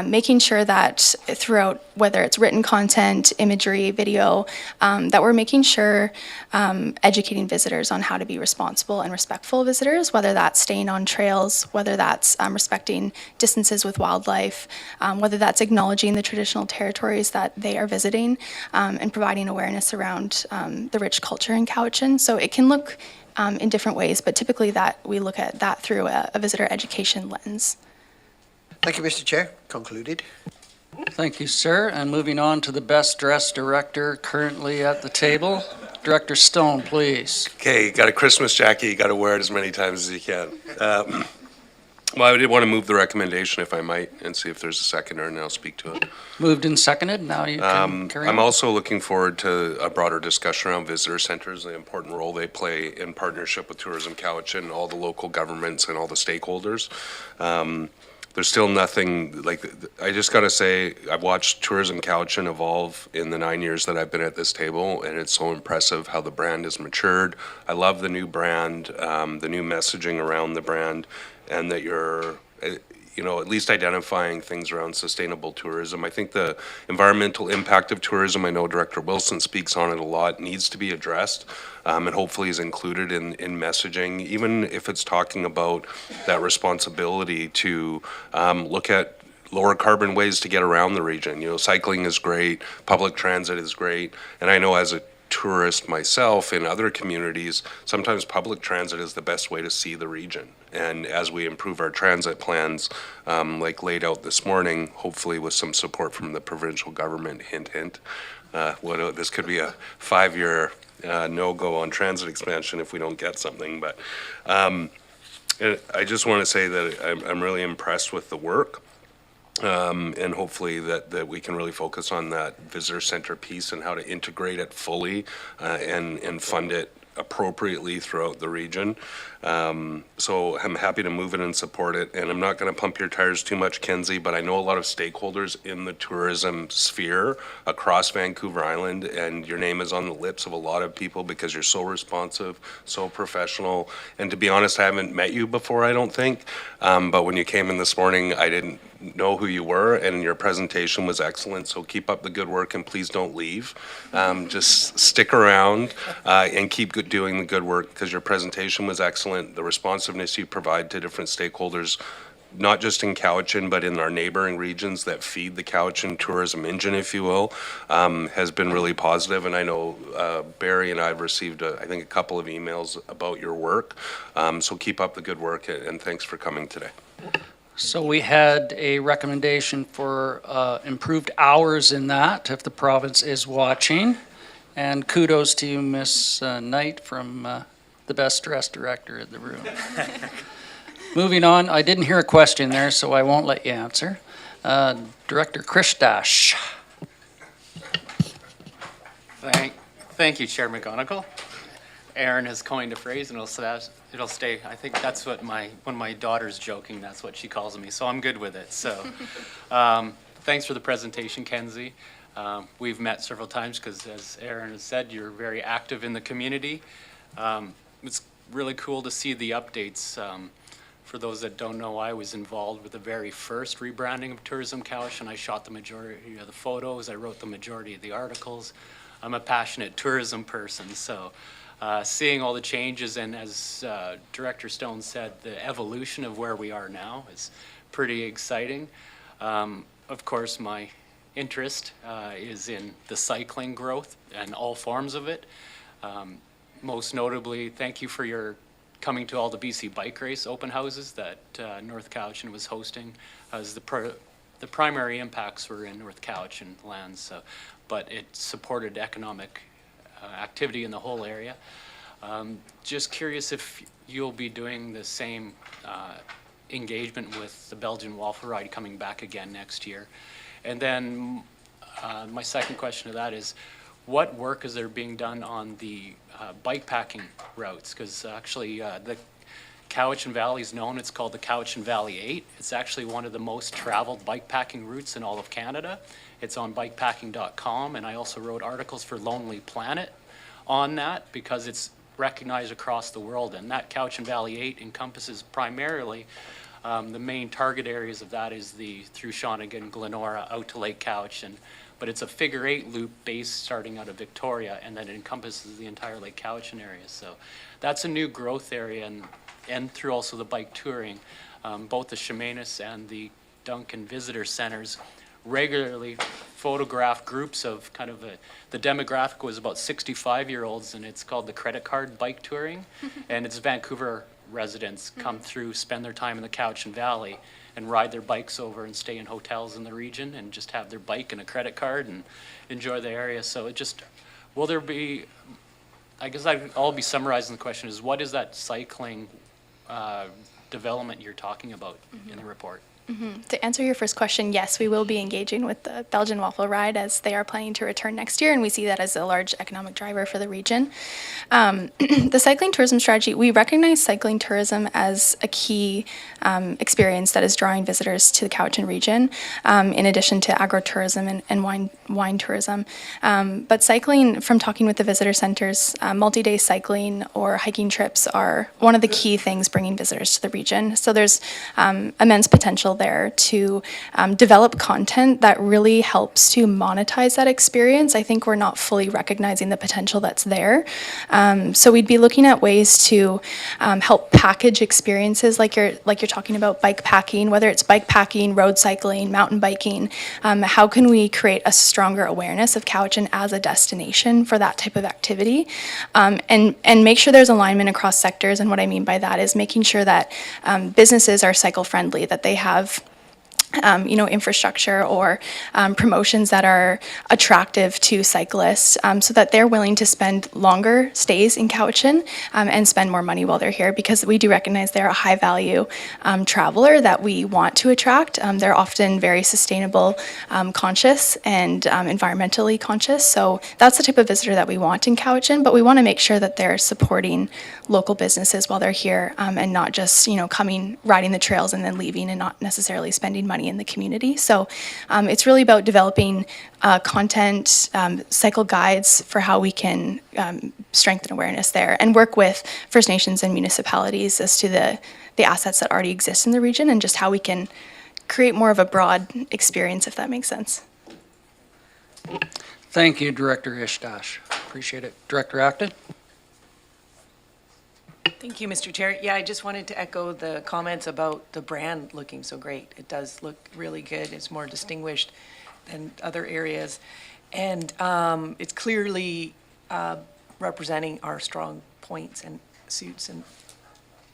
making sure that throughout, whether it's written content, imagery, video, that we're making sure educating visitors on how to be responsible and respectful visitors, whether that's staying on trails, whether that's respecting distances with wildlife, whether that's acknowledging the traditional territories that they are visiting, and providing awareness around the rich culture in Cowichan. So it can look in different ways, but typically that we look at that through a visitor education lens. Thank you, Mr. Chair. Concluded. Thank you, sir. And moving on to the best dressed director currently at the table, Director Stone, please. Okay, you got a Christmas jacket, you got to wear it as many times as you can. Well, I did want to move the recommendation, if I might, and see if there's a seconder, and I'll speak to it. Moved and seconded. Now you can carry on. I'm also looking forward to a broader discussion around visitor centers, the important role they play in partnership with Tourism Cowichan, all the local governments and all the stakeholders. There's still nothing, like, I just got to say, I've watched Tourism Cowichan evolve in the 9 years that I've been at this table, and it's so impressive how the brand has matured. I love the new brand, the new messaging around the brand, and that you're, you know, at least identifying things around sustainable tourism. I think the environmental impact of tourism, I know Director Wilson speaks on it a lot, needs to be addressed, and hopefully is included in messaging, even if it's talking about that responsibility to look at lower carbon ways to get around the region. You know, cycling is great, public transit is great, and I know as a tourist myself in other communities, sometimes public transit is the best way to see the region. And as we improve our transit plans, like laid out this morning, hopefully with some support from the provincial government, hint, hint, this could be a 5-year no-go on transit expansion if we don't get something. But I just want to say that I'm really impressed with the work. And hopefully that we can really focus on that visitor center piece and how to integrate it fully and fund it appropriately throughout the region. So I'm happy to move it and support it. And I'm not going to pump your tires too much, Kenzie, but I know a lot of stakeholders in the tourism sphere across Vancouver Island, and your name is on the lips of a lot of people because you're so responsive, so professional. And to be honest, I haven't met you before, I don't think. But when you came in this morning, I didn't know who you were, and your presentation was excellent. So keep up the good work, and please don't leave. Just stick around and keep doing the good work, because your presentation was excellent. The responsiveness you provide to different stakeholders, not just in Cowichan, but in our neighboring regions that feed the Cowichan tourism engine, if you will, has been really positive. And I know Barry and I have received, I think, a couple of emails about your work. So keep up the good work, and thanks for coming today. So we had a recommendation for improved hours in that, if the province is watching. And kudos to you, Miss Knight, from the best dressed director in the room. Moving on, I didn't hear a question there, so I won't let you answer. Director Kristash. Thank you, Chair McGonigal. Aaron has coined a phrase, and it'll stay. I think that's what when my daughter's joking, that's what she calls me. So I'm good with it. So thanks for the presentation, Kenzie. We've met several times because, as Aaron has said, you're very active in the community. It's really cool to see the updates. For those that don't know, I was involved with the very first rebranding of Tourism Cowichan. I shot the majority of the photos. I wrote the majority of the articles. I'm a passionate tourism person, so seeing all the changes, and as Director Stone said, the evolution of where we are now is pretty exciting. Of course, my interest is in the cycling growth and all forms of it. Most notably, thank you for your coming to all the BC Bike Race open houses that North Cowichan was hosting, as the primary impacts were in North Cowichan lands, so, but it supported economic activity in the whole area. Just curious if you'll be doing the same engagement with the Belgian Waffle Ride coming back again next year. And then my second question to that is, what work is there being done on the bike packing routes? Because actually the Cowichan Valley is known, it's called the Cowichan Valley 8. It's actually one of the most traveled bike packing routes in all of Canada. It's on bikepacking.com, and I also wrote articles for Lonely Planet on that because it's recognized across the world. And that Cowichan Valley 8 encompasses primarily the main target areas of that is through Shawnigan, Glenora, out to Lake Cowichan. But it's a figure-8 loop base starting out of Victoria, and then it encompasses the entire Lake Cowichan area. So that's a new growth area, and through also the bike touring, both the Chemainus and the Duncan Visitor Centers regularly photograph groups of the demographic was about 65-year-olds, and it's called the credit card bike touring, and it's Vancouver residents come through, spend their time in the Cowichan Valley, and ride their bikes over and stay in hotels in the region and just have their bike and a credit card and enjoy the area. So it just, will there be, I guess I'll be summarizing the question is, what is that cycling development you're talking about in the report? To answer your first question, yes, we will be engaging with the Belgian Waffle Ride as they are planning to return next year, and we see that as a large economic driver for the region. The cycling tourism strategy, we recognize cycling tourism as a key experience that is drawing visitors to the Cowichan region, in addition to agro-tourism and wine tourism. But cycling, from talking with the visitor centers, multi-day cycling or hiking trips are one of the key things bringing visitors to the region. So there's immense potential there to develop content that really helps to monetize that experience. I think we're not fully recognizing the potential that's there. So we'd be looking at ways to help package experiences like you're talking about bike packing, whether it's bike packing, road cycling, mountain biking. How can we create a stronger awareness of Cowichan as a destination for that type of activity, and make sure there's alignment across sectors. And what I mean by that is making sure that businesses are cycle friendly, that they have infrastructure or promotions that are attractive to cyclists, so that they're willing to spend longer stays in Cowichan and spend more money while they're here, because we do recognize they're a high value traveler that we want to attract. They're often very sustainable, conscious, and environmentally conscious. So that's the type of visitor that we want in Cowichan, but we want to make sure that they're supporting local businesses while they're here, and not just coming, riding the trails and then leaving and not necessarily spending money in the community. So it's really about developing content, cycle guides for how we can strengthen awareness there, and work with First Nations and municipalities as to the assets that already exist in the region, and just how we can create more of a broad experience, if that makes sense. Thank you, Director Ishtash. Appreciate it. Director Acton? Thank you, Mr. Chair. Yeah, I just wanted to echo the comments about the brand looking so great. It does look really good. It's more distinguished than other areas. And it's clearly representing our strong points and suits, and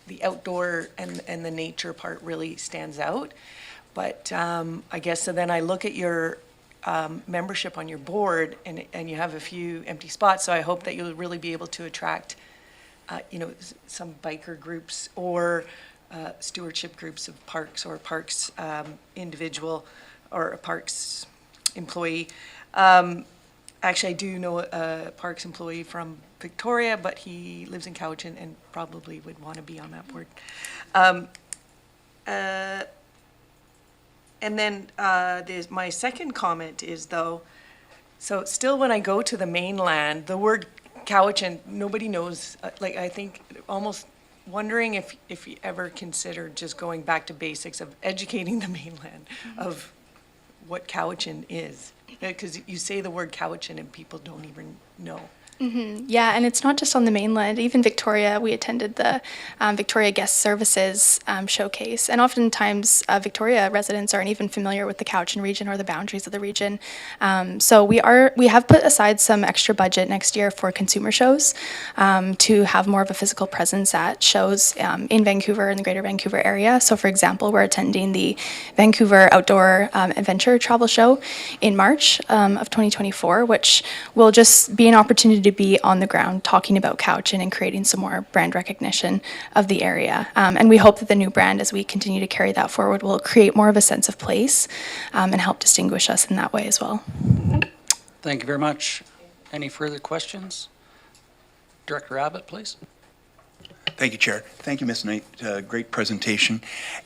the outdoor and the nature part really stands out. But I guess, so then I look at your membership on your board, and you have a few empty spots, so I hope that you'll really be able to attract some biker groups or stewardship groups of parks, or parks individual or a parks employee. Actually, I do know a parks employee from Victoria, but he lives in Cowichan and probably would want to be on that board. And then my second comment is, though, so still when I go to the mainland, the word Cowichan, nobody knows, I think almost wondering if you ever considered just going back to basics of educating the mainland of what Cowichan is. Because you say the word Cowichan and people don't even know. Yeah, and it's not just on the mainland. Even Victoria, we attended the Victoria Guest Services showcase, and oftentimes Victoria residents aren't even familiar with the Cowichan region or the boundaries of the region. So we have put aside some extra budget next year for consumer shows, to have more of a physical presence at shows in Vancouver and the Greater Vancouver area. So, for example, we're attending the Vancouver Outdoor Adventure Travel Show in March of 2024, which will just be an opportunity to be on the ground talking about Cowichan and creating some more brand recognition of the area. And we hope that the new brand, as we continue to carry that forward, will create more of a sense of place and help distinguish us in that way as well. Thank you very much. Any further questions? Director Abbott, please. Thank Thank you, Chair. Thank you, Ms. Knight. Great presentation.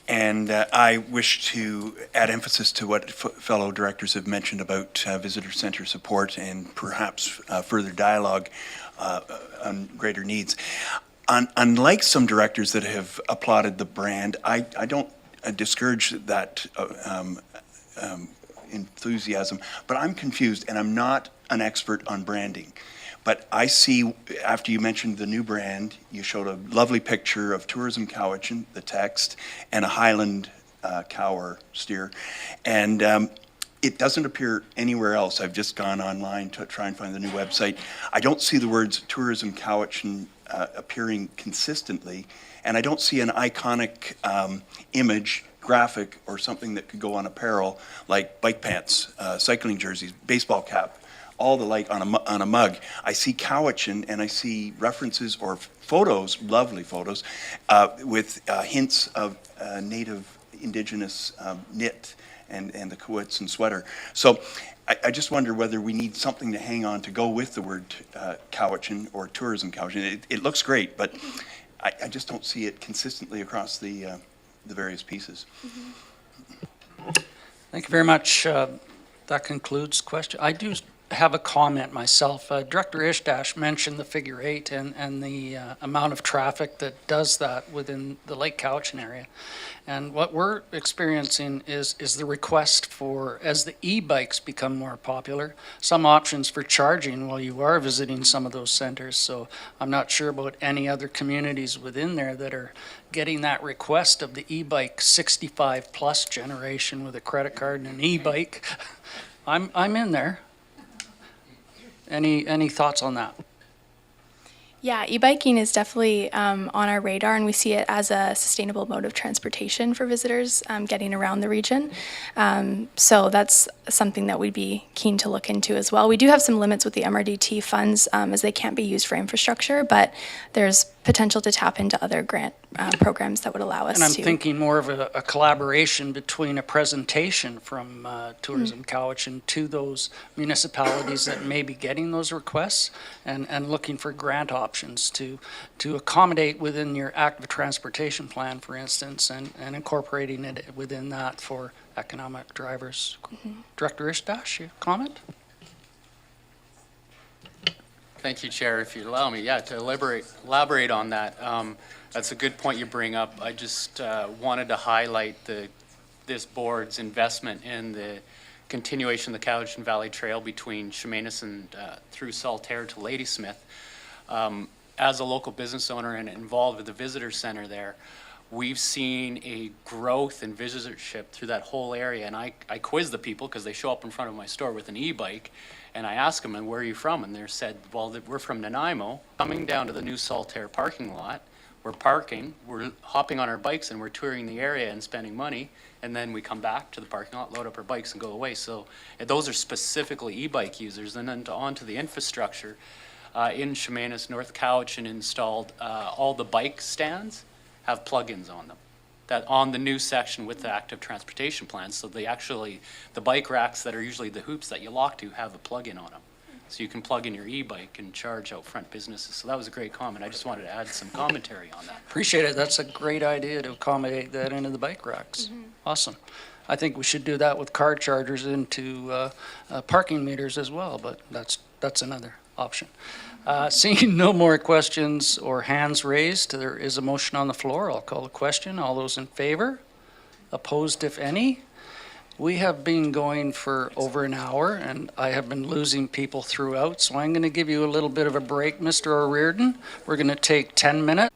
And I wish to add emphasis to what fellow directors have mentioned about visitor center support and perhaps further dialogue on greater needs. Unlike some directors that have applauded the brand, I don't discourage that enthusiasm, but I'm confused, and I'm not an expert on branding. But I see, after you mentioned the new brand, you showed a lovely picture of Tourism Cowichan, the text, and a Highland cow or steer. And it doesn't appear anywhere else. I've just gone online to try and find the new website. I don't see the words Tourism Cowichan appearing consistently, and I don't see an iconic image, graphic, or something that could go on apparel, like bike pants, cycling jerseys, baseball cap, all the like on a mug. I see Cowichan, and I see references or photos, lovely photos, with hints of native indigenous knit and the Coetson sweater. So I just wonder whether we need something to hang on to go with the word Cowichan or Tourism Cowichan. It looks great, but I just don't see it consistently across the various pieces. Thank you very much. That concludes question. I do have a comment myself. Director Ishdash mentioned the figure 8 and the amount of traffic that does that within the Lake Cowichan area. And what we're experiencing is the request for, as the e-bikes become more popular, some options for charging while you are visiting some of those centers. So I'm not sure about any other communities within there that are getting that request of the e-bike 65 plus generation with a credit card and an e-bike. I'm in there. Any thoughts on that? Yeah, e-biking is definitely on our radar, and we see it as a sustainable mode of transportation for visitors getting around the region. So that's something that we'd be keen to look into as well. We do have some limits with the MRDT funds as they can't be used for infrastructure, but there's potential to tap into other grant programs that would allow us to. And I'm thinking more of a collaboration between a presentation from Tourism Cowichan to those municipalities that may be getting those requests and looking for grant options to accommodate within your active transportation plan, for instance, and incorporating it within that for economic drivers. Director Ishdash, your comment? Thank you, Chair. If you allow me, to elaborate on that, that's a good point you bring up. I just wanted to highlight this board's investment in the continuation of the Cowichan Valley Trail between Chemainus and through Saltaire to Ladysmith. As a local business owner and involved with the visitor center there, we've seen a growth in visitorship through that whole area. And I quiz the people because they show up in front of my store with an e-bike. And I ask them, and where are you from? And they're said, well, we're from Nanaimo, coming down to the new Saltaire parking lot. We're parking, we're hopping on our bikes, and we're touring the area and spending money. And then we come back to the parking lot, load up our bikes, and go away. So those are specifically e-bike users. And then onto the infrastructure. In Chemainus, North Cowichan installed all the bike stands have plugins on them. That on the new section with the active transportation plan. So the bike racks that are usually the hoops that you lock to have a plug-in on them. So you can plug in your e-bike and charge out front businesses. So that was a great comment. I just wanted to add some commentary on that. Appreciate it. That's a great idea to accommodate that into the bike racks. Awesome. I think we should do that with car chargers into parking meters as well, but that's another option. Seeing no more questions or hands raised, there is a motion on the floor. I'll call the question. All those in favor? Opposed, if any? We have been going for over an hour, and I have been losing people throughout, so I'm going to give you a little bit of a break, Mr. O'Riordan. We're going to take 10 minutes.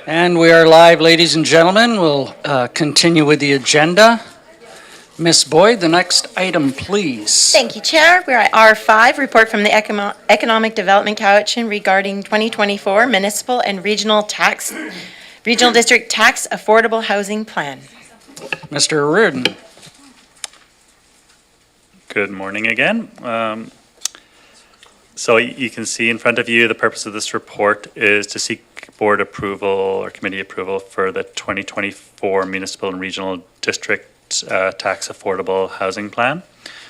And we are live, ladies and gentlemen. We'll continue with the agenda. Ms. Boyd, the next item, please. Thank you, Chair. We're at R5, report from the Economic Development Cowichan regarding 2024 municipal and regional district tax affordable housing plan. Mr. O'Riordan. Good morning again. So you can see in front of you, the purpose of this report is to seek board approval or committee approval for the 2024 Municipal and Regional District Tax Affordable Housing Plan.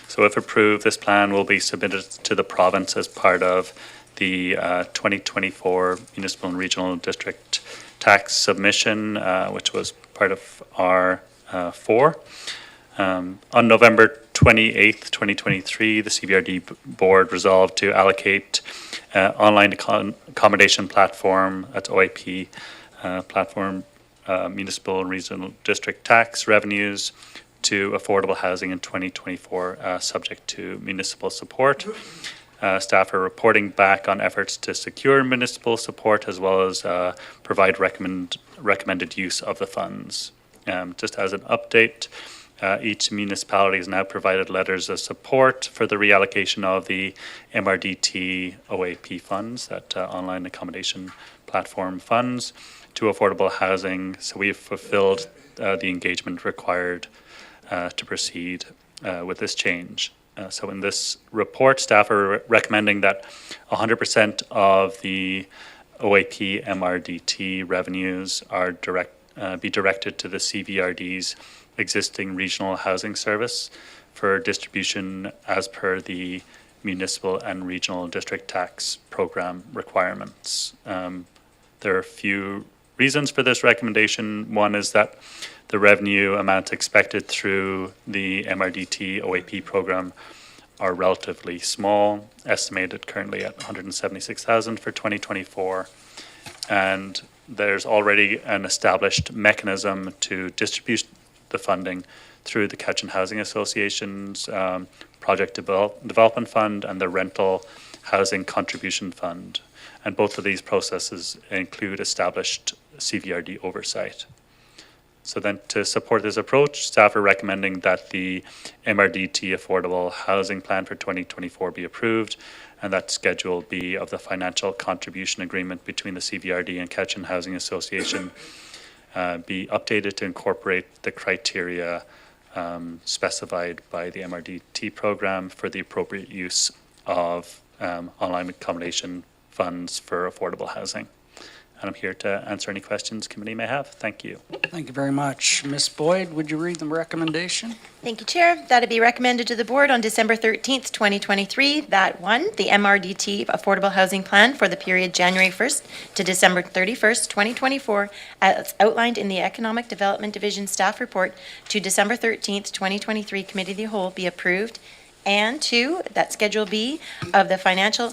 So if approved, this plan will be submitted to the province as part of the 2024 Municipal and Regional District Tax Submission, which was part of R4. On November 28th, 2023, the CVRD board resolved to allocate online accommodation platform, that's OAP platform, municipal and regional district tax revenues to affordable housing in 2024, subject to municipal support. Staff are reporting back on efforts to secure municipal support as well as provide recommended use of the funds. Just as an update, each municipality has now provided letters of support for the reallocation of the MRDT OAP funds, that online accommodation platform funds, to affordable housing. So we have fulfilled the engagement required to proceed with this change. So in this report, staff are recommending that 100% of the OAP MRDT revenues are be directed to the CVRD's existing regional housing service for distribution as per the municipal and regional district tax program requirements. There are a few reasons for this recommendation. One is that the revenue amounts expected through the MRDT OAP program are relatively small, estimated currently at $176,000 for 2024. And there's already an established mechanism to distribute the funding through the Cowichan Housing Association's Project Development Fund and the Rental Housing Contribution Fund. And both of these processes include established CVRD oversight. So then to support this approach, staff are recommending that the MRDT Affordable Housing Plan for 2024 be approved, and that Schedule B of the Financial Contribution Agreement between the CVRD and Cowichan Housing Association be updated to incorporate the criteria specified by the MRDT program for the appropriate use of online accommodation funds for affordable housing. And I'm here to answer any questions committee may have. Thank you. Thank you very much. Ms. Boyd, would you read the recommendation? Thank you, Chair. That it be recommended to the board on December 13th, 2023, that 1, the MRDT Affordable Housing Plan for the period January 1st to December 31st, 2024, as outlined in the Economic Development Division staff report to December 13th, 2023 Committee of the Whole be approved, and 2, that Schedule B of the Financial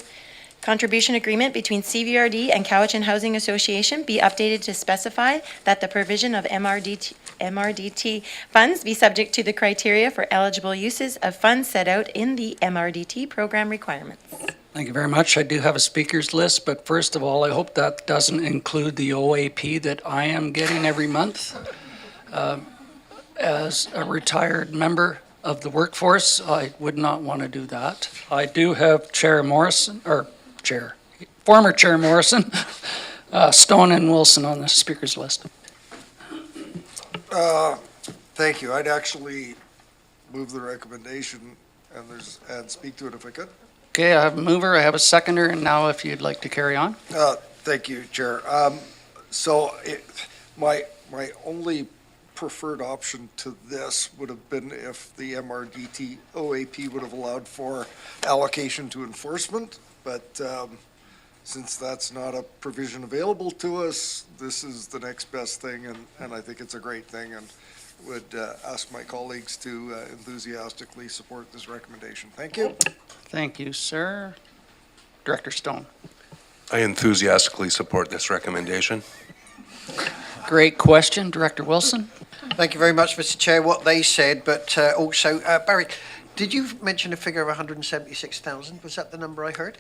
Contribution Agreement between CVRD and Cowichan Housing Association be updated to specify that the provision of MRDT funds be subject to the criteria for eligible uses of funds set out in the MRDT program requirements. Thank you very much. I do have a speakers list, but first of all, I hope that doesn't include the OAP that I am getting every month. As a retired member of the workforce, I would not want to do that. I do have former Chair Morrison, Stone and Wilson on the speakers list. Thank you. I'd actually move the recommendation and speak to it if I could. Okay, I have a mover, I have a seconder, and now if you'd like to carry on. Thank you, Chair. My only preferred option to this would have been if the MRDT OAP would have allowed for allocation to enforcement, but since that's not a provision available to us, this is the next best thing, and I think it's a great thing, and would ask my colleagues to enthusiastically support this recommendation. Thank you. Thank you, sir. Director Stone. I enthusiastically support this recommendation. Great question. Director Wilson. Thank you very much, Mr. Chair. What they said, but also, Barry, did you mention a figure of 176,000? Was that the number I heard?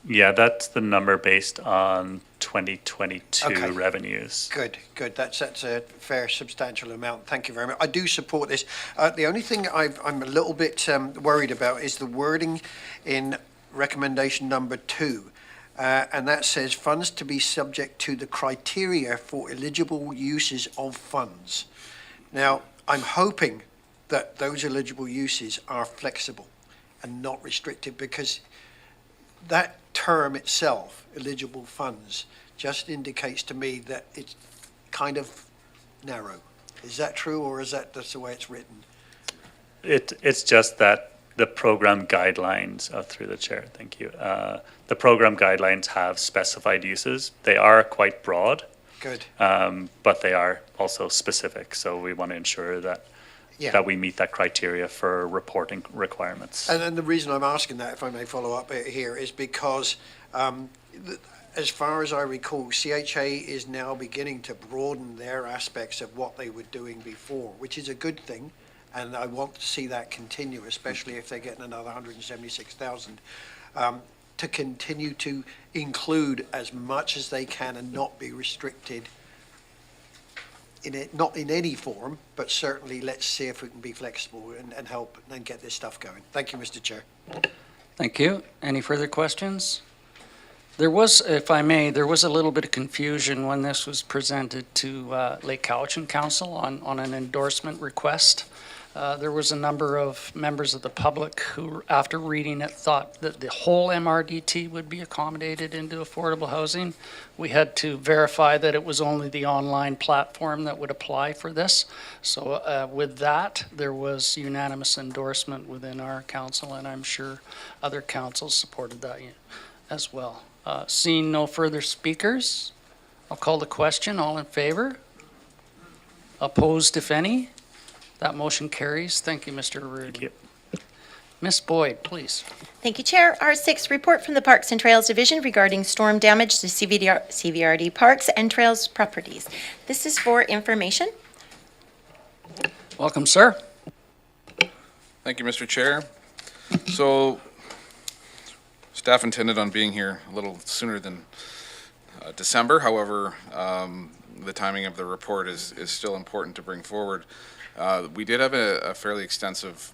Yeah, that's the number based on 2022 revenues. Good. That's a fair, substantial amount. Thank you very much. I do support this. The only thing I'm a little bit worried about is the wording in recommendation number 2. And that says funds to be subject to the criteria for eligible uses of funds. Now, I'm hoping that those eligible uses are flexible. and not restricted? Because that term itself, eligible funds, just indicates to me that it's kind of narrow. Is that true, or is that just the way it's written? It's just that the program guidelines, through the chair, thank you. The program guidelines have specified uses. They are quite broad. Good. But they are also specific. So we want to ensure that we meet that criteria for reporting requirements. And the reason I'm asking that, if I may follow up here, is because as far as I recall, CHA is now beginning to broaden their aspects of what they were doing before, which is a good thing. And I want to see that continue, especially if they're getting another 176,000, to continue to include as much as they can and not be restricted in it, not in any form, but certainly let's see if we can be flexible and help and get this stuff going. Thank you, Mr. Chair. Thank you. Any further questions? There was, if I may, there was a little bit of confusion when this was presented to Lake Cowichan Council on an endorsement request. There was a number of members of the public who, after reading it, thought that the whole MRDT would be accommodated into affordable housing. We had to verify that it was only the online platform that would apply for this. So with that, there was unanimous endorsement within our council, and I'm sure other councils supported that as well. Seeing no further speakers, I'll call the question. All in favor? Opposed, if any? That motion carries. Thank you, Mr. Rude. Thank you. Ms. Boyd, please. Thank you, Chair. R6, report from the Parks and Trails Division regarding storm damage to CVRD parks and trails properties. This is for information. Welcome, sir. Thank you, Mr. Chair. So, staff intended on being here a little sooner than December. However, the timing of the report is still important to bring forward. We did have a fairly extensive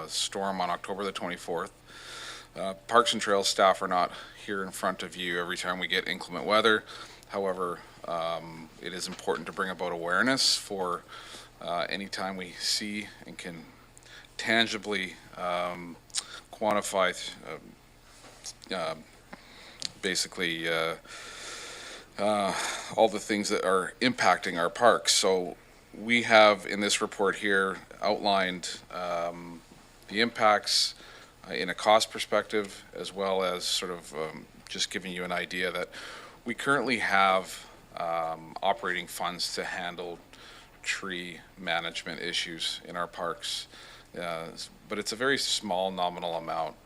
storm on October the 24th. Parks and Trails staff are not here in front of you every time we get inclement weather. However, it is important to bring about awareness for any time we see and can tangibly quantify basically all the things that are impacting our parks. So we have in this report here outlined the impacts in a cost perspective, as well as sort of just giving you an idea that we currently have operating funds to handle tree management issues in our parks, but it's a very small nominal amount.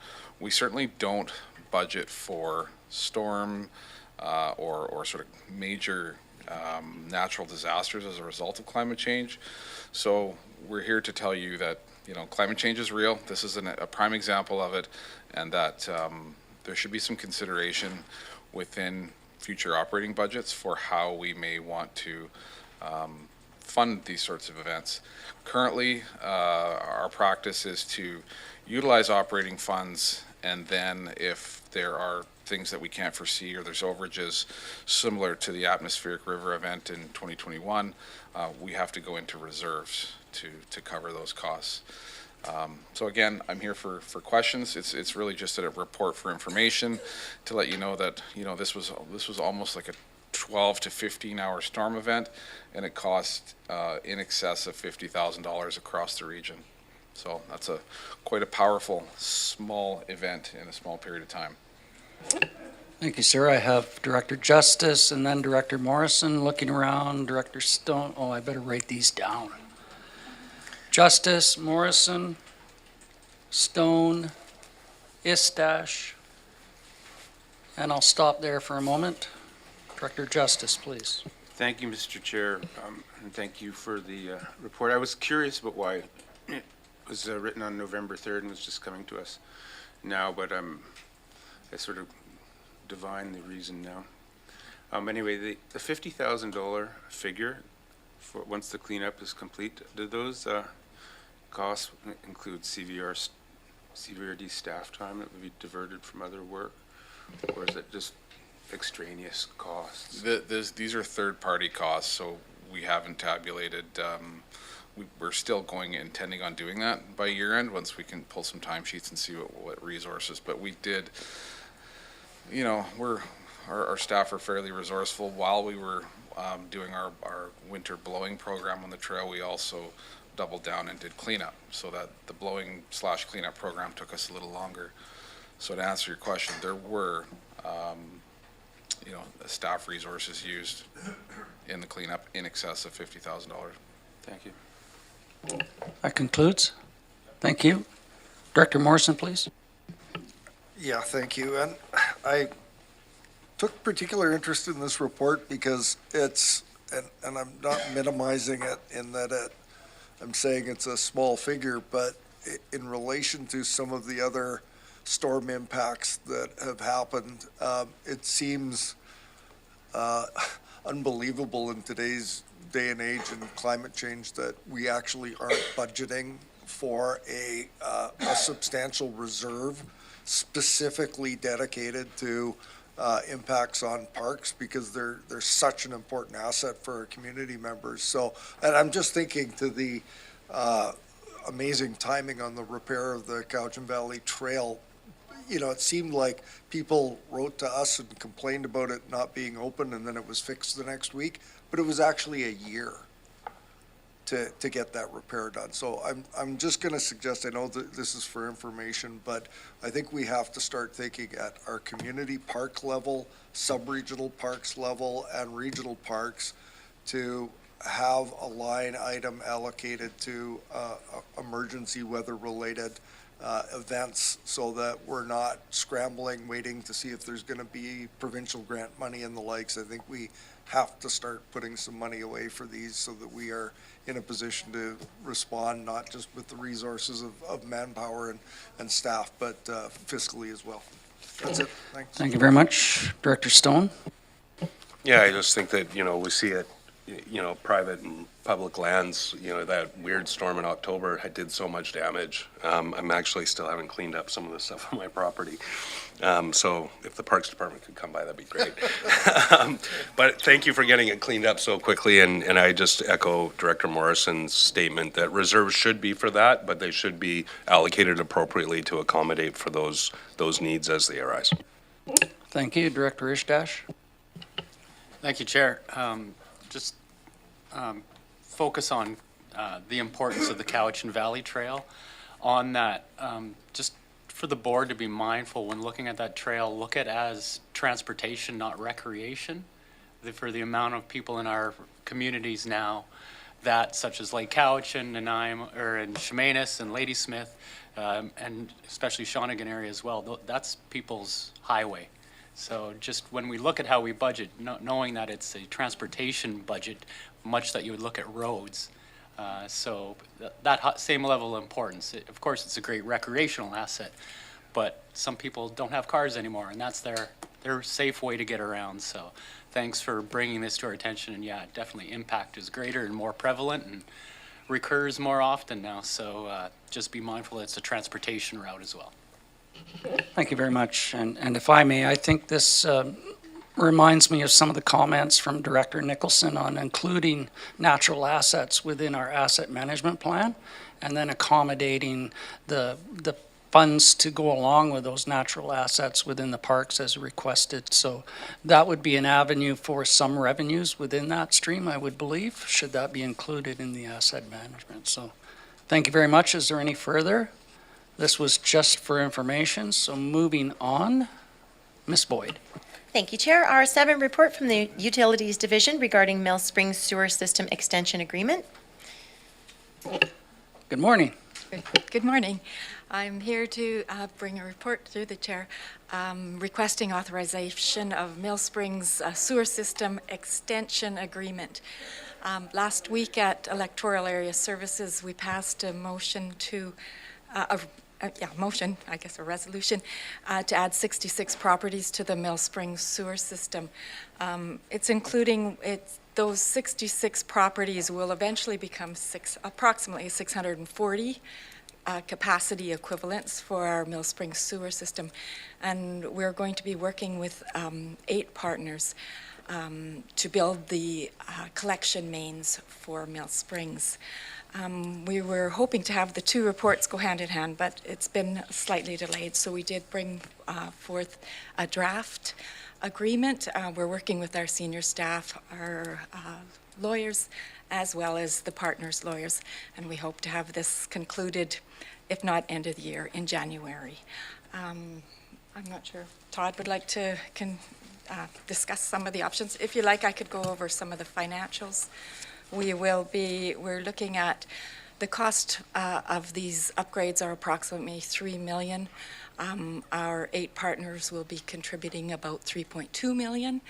We certainly don't budget for storm or sort of major natural disasters as a result of climate change. So we're here to tell you that, you know, climate change is real. This is a prime example of it, and that there should be some consideration within future operating budgets for how we may want to fund these sorts of events. Currently, our practice is to utilize operating funds, and then if there are things that we can't foresee or there's overages similar to the atmospheric river event in 2021, we have to go into reserves to cover those costs. So again, I'm here for questions. It's really just a report for information to let you know that, you know, this was almost like a 12 to 15 hour storm event, and it cost in excess of $50,000 across the region. So that's quite a powerful small event in a small period of time. Thank you, sir. I have Director Justice and then Director Morrison looking around. Director Stone. Oh, I better write these down. Justice, Morrison, Stone, Istash, and I'll stop there for a moment. Director Justice, please. Thank you, Mr. Chair, and thank you for the report. I was curious about why it was written on November 3rd and was just coming to us now, but I sort of divine the reason now. Anyway, the $50,000 figure for once the cleanup is complete, do those costs include CVRD staff time that would be diverted from other work, or is it just extraneous costs? These are third-party costs, so we haven't tabulated we're still intending on doing that by year end, once we can pull some timesheets and see what resources, but we did, you know, our staff are fairly resourceful. While we were doing our winter blowing program on the trail, we also doubled down and did cleanup, so that the blowing / cleanup program took us a little longer. So to answer your question, there were, you know, staff resources used in the cleanup in excess of $50,000. Thank you. That concludes. Thank you. Director Morrison, please. Yeah, thank you. And I took particular interest in this report because it's, and I'm not minimizing it in that I'm saying it's a small figure, but in relation to some of the other storm impacts that have happened, it seems unbelievable in today's day and age and climate change that we actually aren't budgeting for a substantial reserve specifically dedicated to impacts on parks, because they're such an important asset for our community members. So, and I'm just thinking to the amazing timing on the repair of the Cowichan Valley Trail. You know, it seemed like people wrote to us and complained about it not being open, and then it was fixed the next week, but it was actually a year to get that repair done. So I'm just going to suggest, I know that this is for information, but I think we have to start thinking at our community park level, sub-regional parks level, and regional parks to have a line item allocated to emergency weather-related events, so that we're not scrambling, waiting to see if there's going to be provincial grant money and the likes. I think we have to start putting some money away for these so that we are in a position to respond, not just with the resources of manpower and staff, but fiscally as well. That's it. Thanks. Thank you very much. Director Stone? Yeah, I just think that, you know, we see it, you know, private and public lands, you know, that weird storm in October did so much damage. I'm actually still haven't cleaned up some of the stuff on my property. So if the Parks Department could come by, that'd be great. But thank you for getting it cleaned up so quickly. And I just echo Director Morrison's statement that reserves should be for that, but they should be allocated appropriately to accommodate for those needs as they arise. Thank you. Director Ishdash? Thank you, Chair. Focus on the importance of the Cowichan Valley Trail. On that, just for the board to be mindful when looking at that trail, look at it as transportation, not recreation. For the amount of people in our communities now, that such as Lake Cowichan, Nanaimo, and Chemainus and Ladysmith, and especially Shawnigan area as well, that's people's highway. So just when we look at how we budget, knowing that it's a transportation budget, much that you would look at roads. So that same level of importance. Of course, it's a great recreational asset, but some people don't have cars anymore, and that's their safe way to get around. So thanks for bringing this to our attention. And yeah, definitely impact is greater and more prevalent and recurs more often now. So just be mindful it's a transportation route as well. Thank you very much. And if I may, I think this reminds me of some of the comments from Director Nicholson on including natural assets within our asset management plan, and then accommodating the funds to go along with those natural assets within the parks as requested. So that would be an avenue for some revenues within that stream, I would believe, should that be included in the asset management. So thank you very much. Is there any further? This was just for information. So moving on, Ms. Boyd. Thank you, Chair. R7 report from the Utilities Division regarding Mill Springs Sewer System Extension Agreement. Good morning. Good morning. I'm here to bring a report through the Chair requesting authorization of Mill Springs Sewer System Extension Agreement. Last week at Electoral Area Services, we passed a motion to a resolution to add 66 properties to the Mill Springs sewer system. Those 66 properties will eventually become approximately 640 capacity equivalents for our Mill Springs sewer system. And we're going to be working with 8 partners to build the collection mains for Mill Springs. We were hoping to have the two reports go hand in hand, but it's been slightly delayed, so we did bring forth a draft agreement. We're working with our senior staff, our lawyers, as well as the partners' lawyers, and we hope to have this concluded, if not end of the year, in January. I'm not sure if Todd would like to discuss some of the options. If you like, I could go over some of the financials. We're looking at the cost of these upgrades are approximately $3 million. Our 8 partners will be contributing about $3.2 million.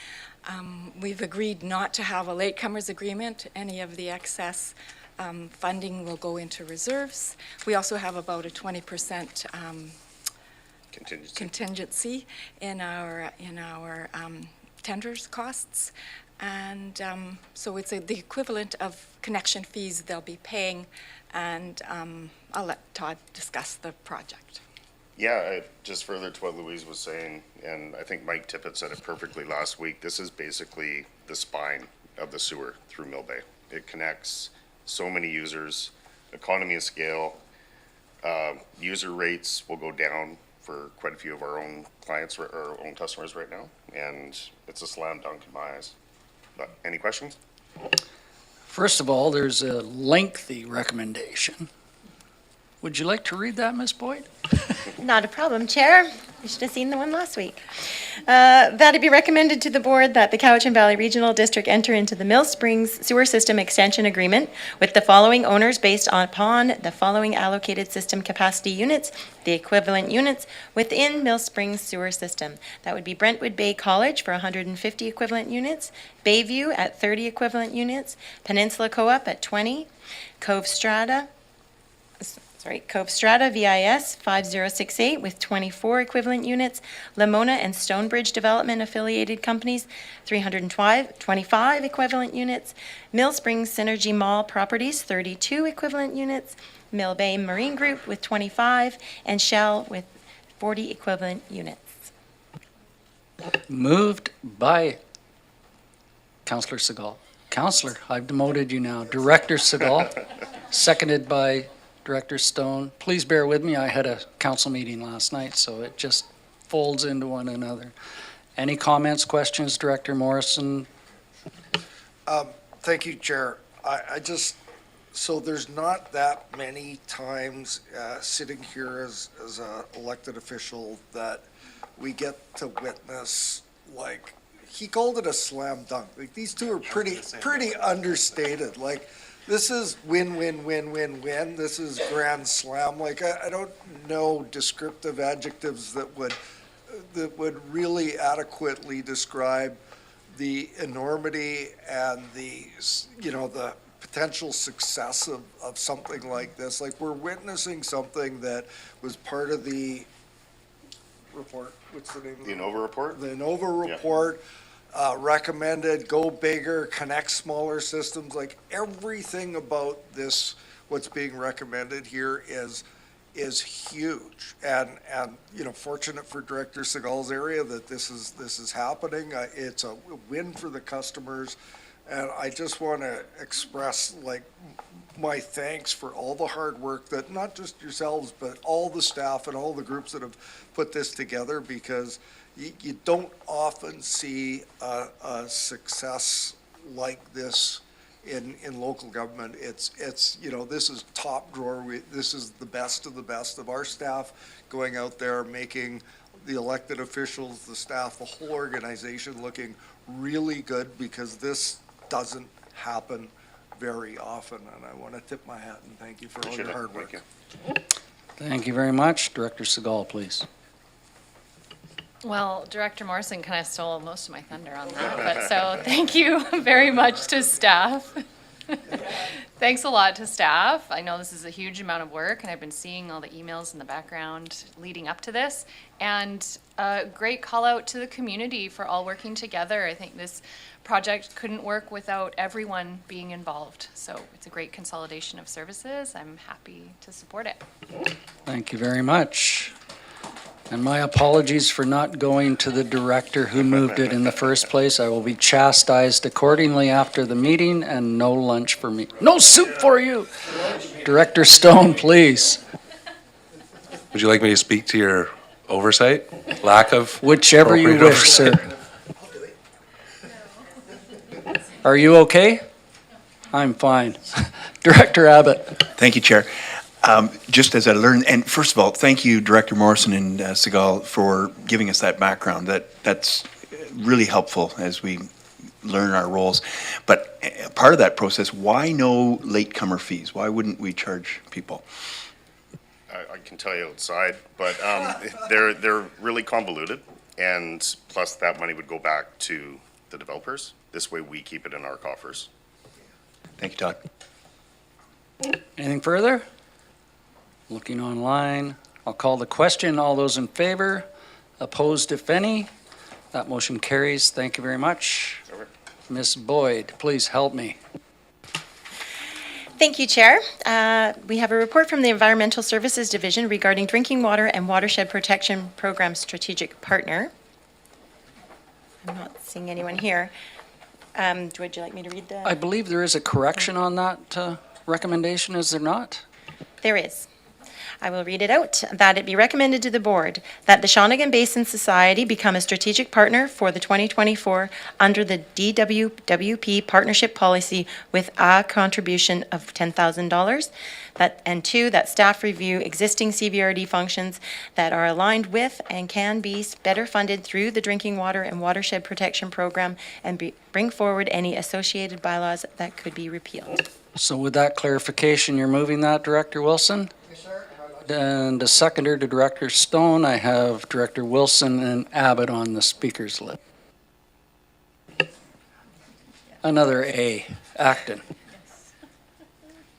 We've agreed not to have a latecomers agreement. Any of the excess funding will go into reserves. We also have about a 20% contingency in our tenders costs. And so it's the equivalent of connection fees they'll be paying, and I'll let Todd discuss the project. Yeah, just further to what Louise was saying, and I think Mike Tippett said it perfectly last week, this is basically the spine of the sewer through Mill Bay. It connects so many users, economy of scale, user rates will go down for quite a few of our own clients or our own customers right now, and it's a slam dunk in my eyes. But any questions? First of all, there's a lengthy recommendation. Would you like to read that, Ms. Boyd? Not a problem, Chair. You should have seen the one last week. That it be recommended to the board that the Cowichan Valley Regional District enter into the Mill Springs Sewer System Extension Agreement with the following owners based upon the following allocated system capacity units, the equivalent units within Mill Springs Sewer System. That would be Brentwood Bay College for 150 equivalent units, Bayview at 30 equivalent units, Peninsula Co-op at 20, Cove Strata VIS 5068 with 24 equivalent units, Lamona and Stonebridge Development Affiliated Companies 325 equivalent units, Mill Springs Synergy Mall Properties 32 equivalent units, Mill Bay Marine Group with 25, and Shell with 40 equivalent units. Moved by Councillor Segal. Councillor, I've demoted you now. Director Segal, seconded by Director Stone. Please bear with me. I had a council meeting last night, so it just folds into one another. Any comments, questions, Director Morrison? Thank you, Chair. So there's not that many times sitting here as an elected official that we get to witness, like, he called it a slam dunk. Like, these two are pretty understated. Like, this is win, win, win, win, win. This is grand slam. Like, I don't know descriptive adjectives that would really adequately describe the enormity and the potential success of something like this. Like, we're witnessing something that was part of the report. What's the name of it? The Inova report? The Inova report. Yeah. Recommended, go bigger, connect smaller systems. Like, everything about this, what's being recommended here is huge. And fortunate for Director Segal's area that this is happening. It's a win for the customers. And I just want to express, like, my thanks for all the hard work that not just yourselves, but all the staff and all the groups that have put this together, because you don't often see a success like this in local government. It's this is top drawer. This is the best of our staff going out there, making the elected officials, the staff, the whole organization looking really good, because this doesn't happen very often. And I want to tip my hat and thank you for all your hard work. Thank you very much. Director Segal, please. Well, Director Morrison kind of stole most of my thunder on that, but so thank you very much to staff. Thanks a lot to staff. I know this is a huge amount of work, and I've been seeing all the emails in the background leading up to this. And a great call out to the community for all working together. I think this project couldn't work without everyone being involved. So it's a great consolidation of services. I'm happy to support it. Thank you very much. And my apologies for not going to the director who moved it in the first place. I will be chastised accordingly after the meeting, and no lunch for me. No soup for you. Director Stone, please. Would you like me to speak to your oversight, lack of? Whichever you appropriate wish, oversight? sir. Are you okay? I'm fine. Director Abbott. Thank you, Chair. Just as I learned, and first of all, thank you, Director Morrison and Segal, for giving us that background. That's really helpful as we learn our roles. But part of that process, why no latecomer fees? Why wouldn't we charge people? I can tell you outside, but they're really convoluted, and plus that money would go back to the developers. This way we keep it in our coffers. Thank you, Todd. Anything further? Looking online. I'll call the question. All those in favor? Opposed, if any? That motion carries. Thank you very much. Ms. Boyd, please help me. Thank you, Chair. We have a report from the Environmental Services Division regarding Drinking Water and Watershed Protection Program Strategic Partner. I'm not seeing anyone here. Would you like me to read the? I believe there is a correction on that recommendation, is there not? There is. I will read it out. That it be recommended to the board that the Shawnigan Basin Society become a strategic partner for the 2024 under the DWWP partnership policy with a contribution of $10,000. And two, that staff review existing CVRD functions that are aligned with and can be better funded through the Drinking Water and Watershed Protection Program and bring forward any associated bylaws that could be repealed. So with that clarification, you're moving that, Director Wilson? Yes, sir. And a seconder to Director Stone. I have Director Wilson and Abbott on the speakers list. Another A, Acton.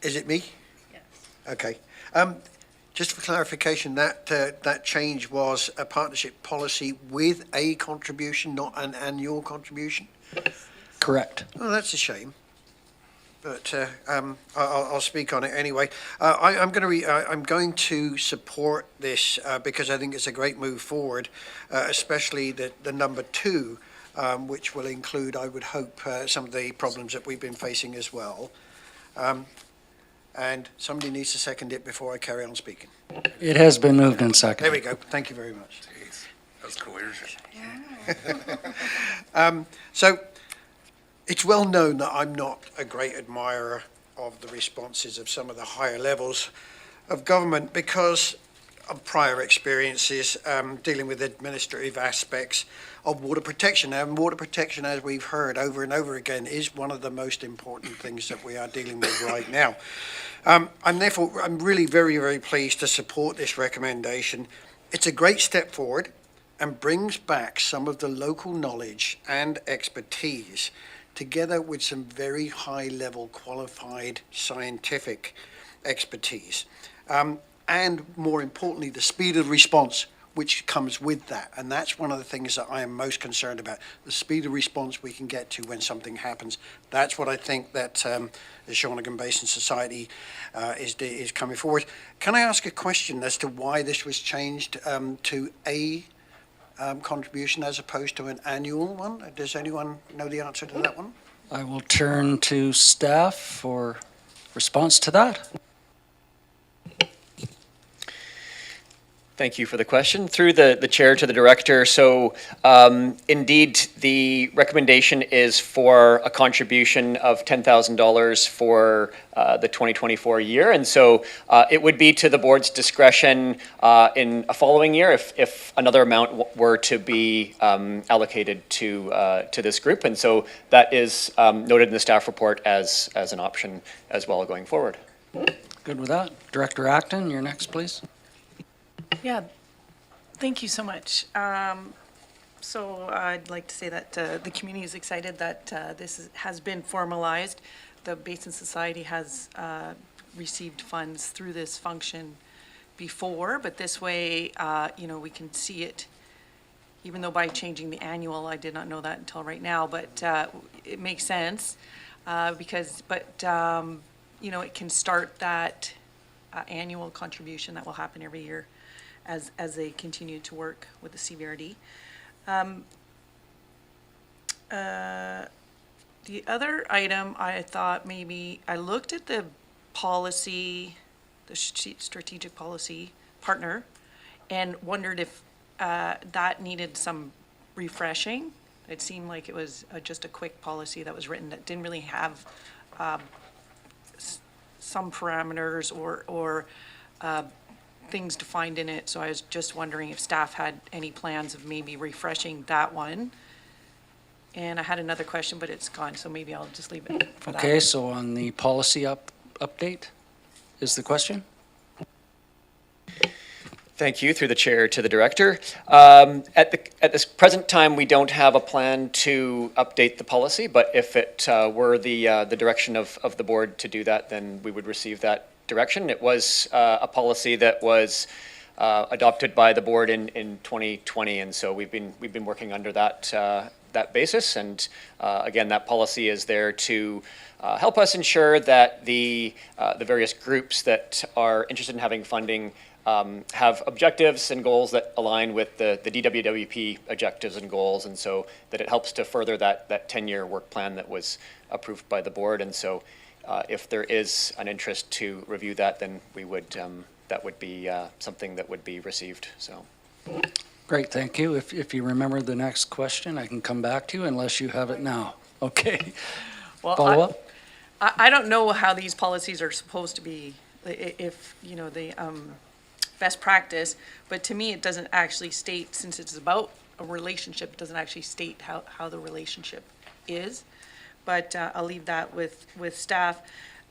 Is it me? Yes. Okay. Just for clarification, that change was a partnership policy with a contribution, not an annual contribution? Correct. Oh, that's a shame. But I'll speak on it anyway. I'm going to support this because I think it's a great move forward, especially the number 2, which will include, I would hope, some of the problems that we've been facing as well. And somebody needs to second it before I carry on speaking. It has been moved and seconded. There we go. Thank you very much. Jeez, that's coercion. So it's well known that I'm not a great admirer of the responses of some of the higher levels of government because of prior experiences dealing with administrative aspects of water protection. And water protection, as we've heard over and over again, is one of the most important things that we are dealing with right now. I'm really very, very pleased to support this recommendation. It's a great step forward and brings back some of the local knowledge and expertise together with some very high-level qualified scientific expertise. And more importantly, the speed of response which comes with that. And that's one of the things that I am most concerned about, the speed of response we can get to when something happens. That's what I think that the Shawnigan Basin Society is coming forward. Can I ask a question as to why this was changed to a contribution as opposed to an annual one? Does anyone know the answer to that one? I will turn to staff for response to that. Thank you for the question. Through the chair to the director. So indeed, the recommendation is for a contribution of $10,000 for the 2024 year. And so it would be to the board's discretion in a following year if another amount were to be allocated to this group. And so that is noted in the staff report as an option as well going forward. Good with that. Director Acton, you're next, please. Yeah, thank you so much. So I'd like to say that the community is excited that this has been formalized. The Basin Society has received funds through this function before, but this way, we can see it, even though by changing the annual, I did not know that until right now, but it makes sense because it can start that annual contribution that will happen every year as they continue to work with the CVRD. The other item I thought maybe, I looked at the policy, the strategic policy partner, and wondered if that needed some refreshing. It seemed like it was just a quick policy that was written that didn't really have some parameters or things defined in it. So I was just wondering if staff had any plans of maybe refreshing that one. And I had another question, but it's gone, so maybe I'll just leave it for that. Okay, so on the policy update is the question? Thank you, through the chair to the director. At this present time, we don't have a plan to update the policy, but if it were the direction of the board to do that, then we would receive that direction. It was a policy that was adopted by the board in 2020, and so we've been working under that basis. And again, that policy is there to help us ensure that the various groups that are interested in having funding have objectives and goals that align with the DWWP objectives and goals, and so that it helps to further that 10-year work plan that was approved by the board. And so if there is an interest to review that, then we would that would be something that would be received. So. Great, thank you. If you remember the next question, I can come back to you unless you have it now. Okay. Well, Follow up? I don't know how these policies are supposed to be, if, the best practice, but to me, it doesn't actually state, since it's about a relationship, it doesn't actually state how the relationship is. But I'll leave that with staff.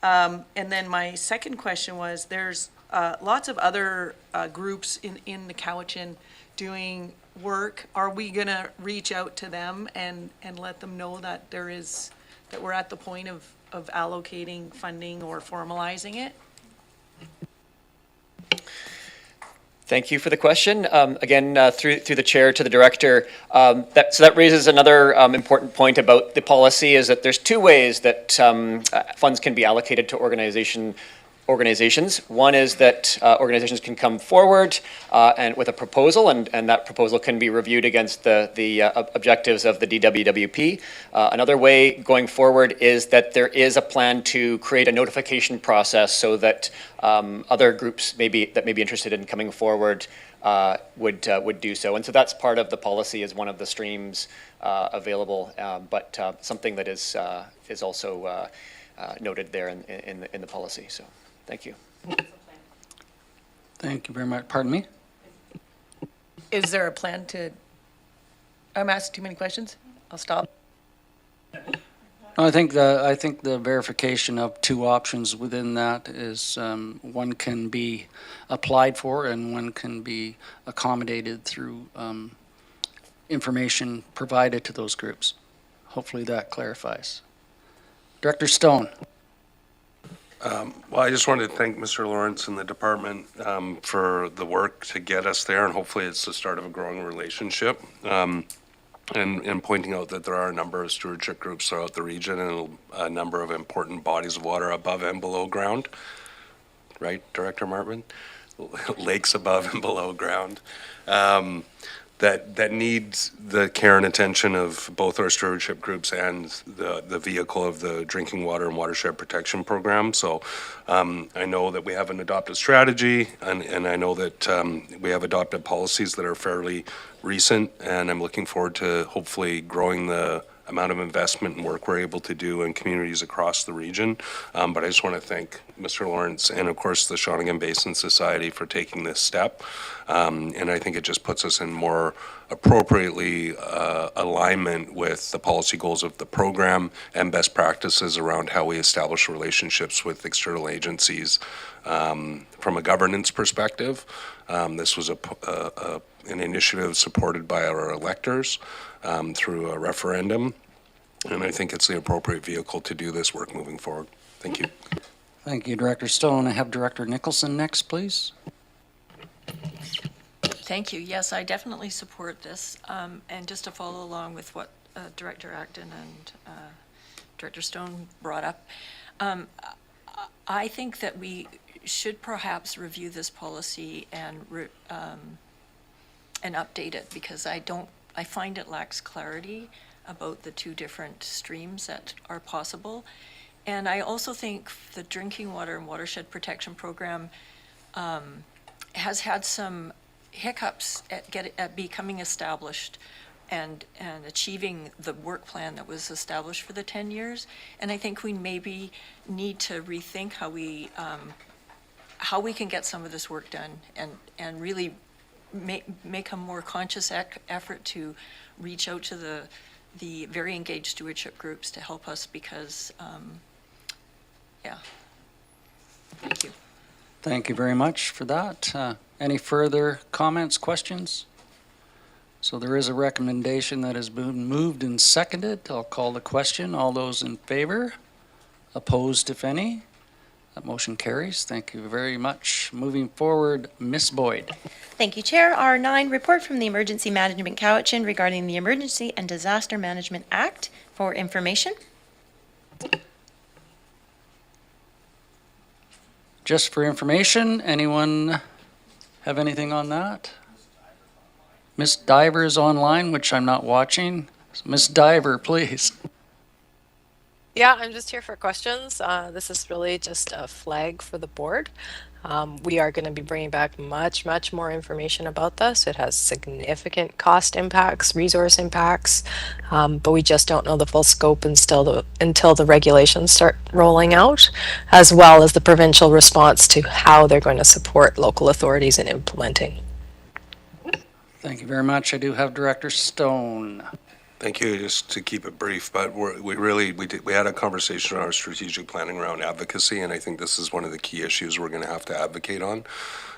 And then my second question was, there's lots of other groups in the Cowichan doing work. Are we gonna reach out to them and let them know that that we're at the point of allocating funding or formalizing it? Thank you for the question. Again, through the chair to the director, so that raises another important point about the policy, is that there's two ways that funds can be allocated to organizations. One is that organizations can come forward and with a proposal, and that proposal can be reviewed against the objectives of the DWWP. Another way going forward is that there is a plan to create a notification process so that other groups that may be interested in coming forward would do so. And so that's part of the policy, as one of the streams available, but something that is also noted there in the policy. So. Thank you. Thank you very much. Pardon me? Is there a plan to, I'm asking too many questions? I'll stop. I think the verification of two options within that is one can be applied for and one can be accommodated through information provided to those groups. Hopefully that clarifies. Director Stone. Well, I just wanted to thank Mr. Lawrence and the department for the work to get us there, and hopefully it's the start of a growing relationship. And pointing out that there are a number of stewardship groups throughout the region and a number of important bodies of water above and below ground. Right, Director Martman? Lakes above and below ground. That needs the care and attention of both our stewardship groups and the vehicle of the Drinking Water and Watershed Protection Program. So I know that we have an adopted strategy, and I know that we have adopted policies that are fairly recent, and I'm looking forward to hopefully growing the amount of investment and work we're able to do in communities across the region. But I just want to thank Mr. Lawrence and, of course, the Shawnigan Basin Society for taking this step. And I think it just puts us in more appropriately alignment with the policy goals of the program and best practices around how we establish relationships with external agencies from a governance perspective. This was an initiative supported by our electors through a referendum, and I think it's the appropriate vehicle to do this work moving forward. Thank you. Thank you, Director Stone. I have Director Nicholson next, please. Thank you. Yes, I definitely support this. And just to follow along with what Director Acton and Director Stone brought up, I think that we should perhaps review this policy and update it, because I find it lacks clarity about the two different streams that are possible. And I also think the Drinking Water and Watershed Protection Program has had some hiccups at becoming established and achieving the work plan that was established for the 10 years. And I think we maybe need to rethink how we can get some of this work done and really make a more conscious effort to reach out to the very engaged stewardship groups to help us because, yeah. Thank you. Thank you very much for that. Any further comments, questions? So there is a recommendation that has been moved and seconded. I'll call the question. All those in favor? Opposed, if any? That motion carries. Thank you very much. Moving forward, Ms. Boyd. Thank you, Chair. R9, report from the Emergency Management Cowichan regarding the Emergency and Disaster Management Act for information. Just for information, anyone have anything on that? Ms. Diver is online, which I'm not watching. So Ms. Diver, please. Yeah, I'm just here for questions. This is really just a flag for the board. We are going to be bringing back much more information about this. It has significant cost impacts, resource impacts, but we just don't know the full scope until the regulations start rolling out, as well as the provincial response to how they're going to support local authorities in implementing. Thank you very much. I do have Director Stone. Thank you. Just to keep it brief, but we had a conversation on our strategic planning around advocacy, and I think this is one of the key issues we're going to have to advocate on.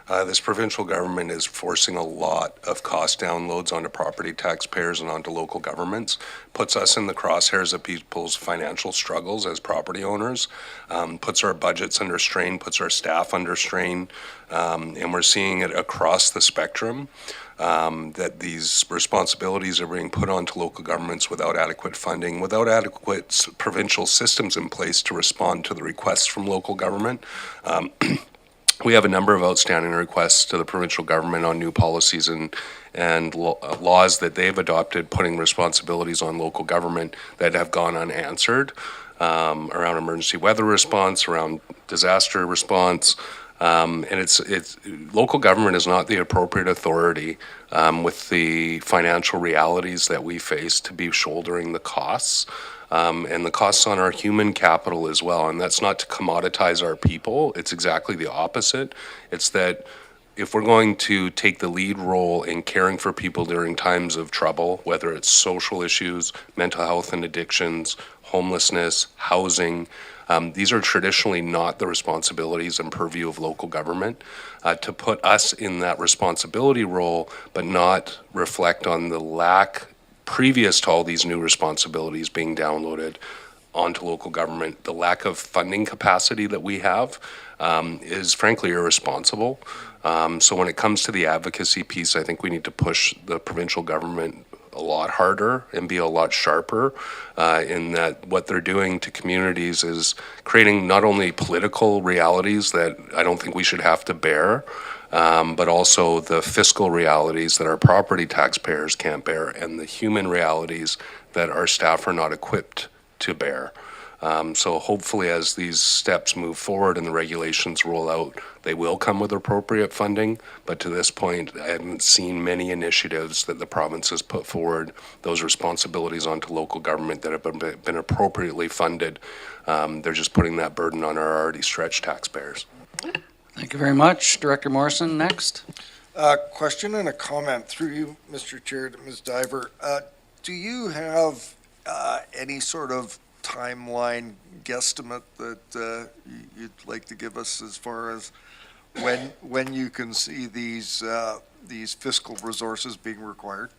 This provincial government is forcing a lot of cost downloads onto property taxpayers and onto local governments, puts us in the crosshairs of people's financial struggles as property owners, puts our budgets under strain, puts our staff under strain, and we're seeing it across the spectrum. That these responsibilities are being put onto local governments without adequate funding, without adequate provincial systems in place to respond to the requests from local government. We have a number of outstanding requests to the provincial government on new policies and laws that they've adopted, putting responsibilities on local government that have gone unanswered around emergency weather response, around disaster response. And it's local government is not the appropriate authority with the financial realities that we face to be shouldering the costs and the costs on our human capital as well. And that's not to commoditize our people. It's exactly the opposite. It's that if we're going to take the lead role in caring for people during times of trouble, whether it's social issues, mental health and addictions, homelessness, housing, these are traditionally not the responsibilities and purview of local government. To put us in that responsibility role, but not reflect on the lack previous to all these new responsibilities being downloaded onto local government, the lack of funding capacity that we have is frankly irresponsible. So when it comes to the advocacy piece, I think we need to push the provincial government a lot harder and be a lot sharper in that what they're doing to communities is creating not only political realities that I don't think we should have to bear, but also the fiscal realities that our property taxpayers can't bear and the human realities that our staff are not equipped to bear. So hopefully as these steps move forward and the regulations roll out, they will come with appropriate funding. But to this point, I haven't seen many initiatives that the province has put forward, those responsibilities onto local government that have been appropriately funded. They're just putting that burden on our already stretched taxpayers. Thank you very much. Director Morrison, next. Question and a comment through you, Mr. Chair, to Ms. Diver. Do you have any sort of timeline guesstimate that you'd like to give us as far as when you can see these fiscal resources being required?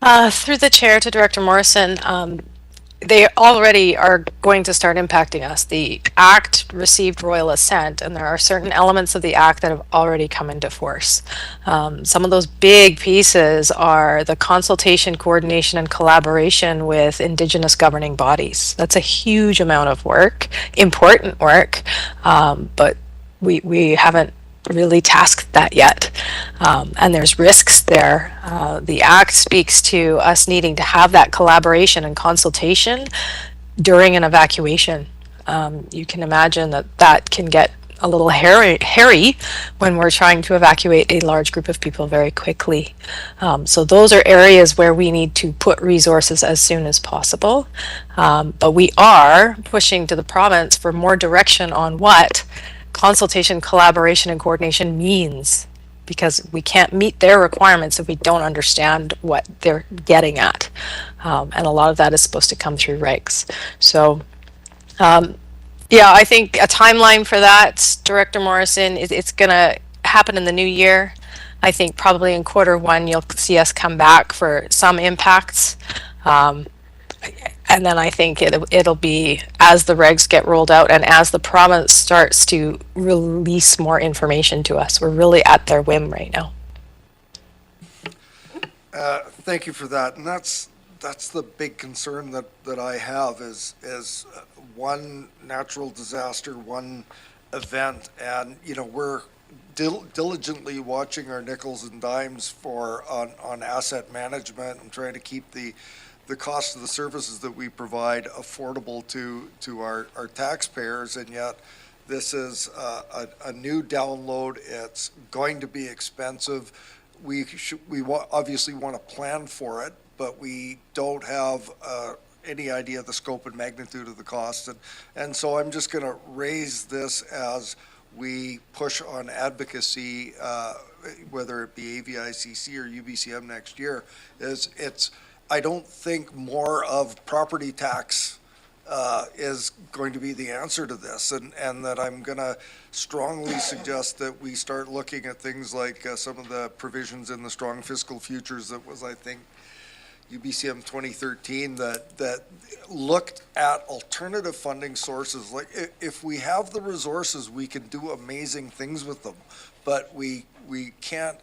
Through the chair to Director Morrison, they already are going to start impacting us. The Act received royal assent, and there are certain elements of the Act that have already come into force. Some of those big pieces are the consultation, coordination, and collaboration with Indigenous governing bodies. That's a huge amount of work, important work, but we haven't really tasked that yet. And there's risks there. The Act speaks to us needing to have that collaboration and consultation during an evacuation. You can imagine that that can get a little hairy when we're trying to evacuate a large group of people very quickly. So those are areas where we need to put resources as soon as possible. But we are pushing to the province for more direction on what consultation, collaboration, and coordination means, because we can't meet their requirements if we don't understand what they're getting at. And a lot of that is supposed to come through regs. So yeah, I think a timeline for that, Director Morrison, it's going to happen in the new year. I think probably in Q1 you'll see us come back for some impacts. And then I think it'll be as the regs get rolled out and as the province starts to release more information to us. We're really at their whim right now. Thank you for that. And that's the big concern that I have is one natural disaster, one event, and we're diligently watching our nickels and dimes on asset management and trying to keep the cost of the services that we provide affordable to our taxpayers, and yet this is a new download. It's going to be expensive. We obviously want to plan for it, but we don't have any idea of the scope and magnitude of the cost. And so I'm just going to raise this as we push on advocacy, whether it be AVICC or UBCM next year. I don't think more of property tax is going to be the answer to this, and that I'm going to strongly suggest that we start looking at things like some of the provisions in the Strong Fiscal Futures that was, I think, UBCM 2013 that looked at alternative funding sources. Like if we have the resources, we can do amazing things with them, but we can't.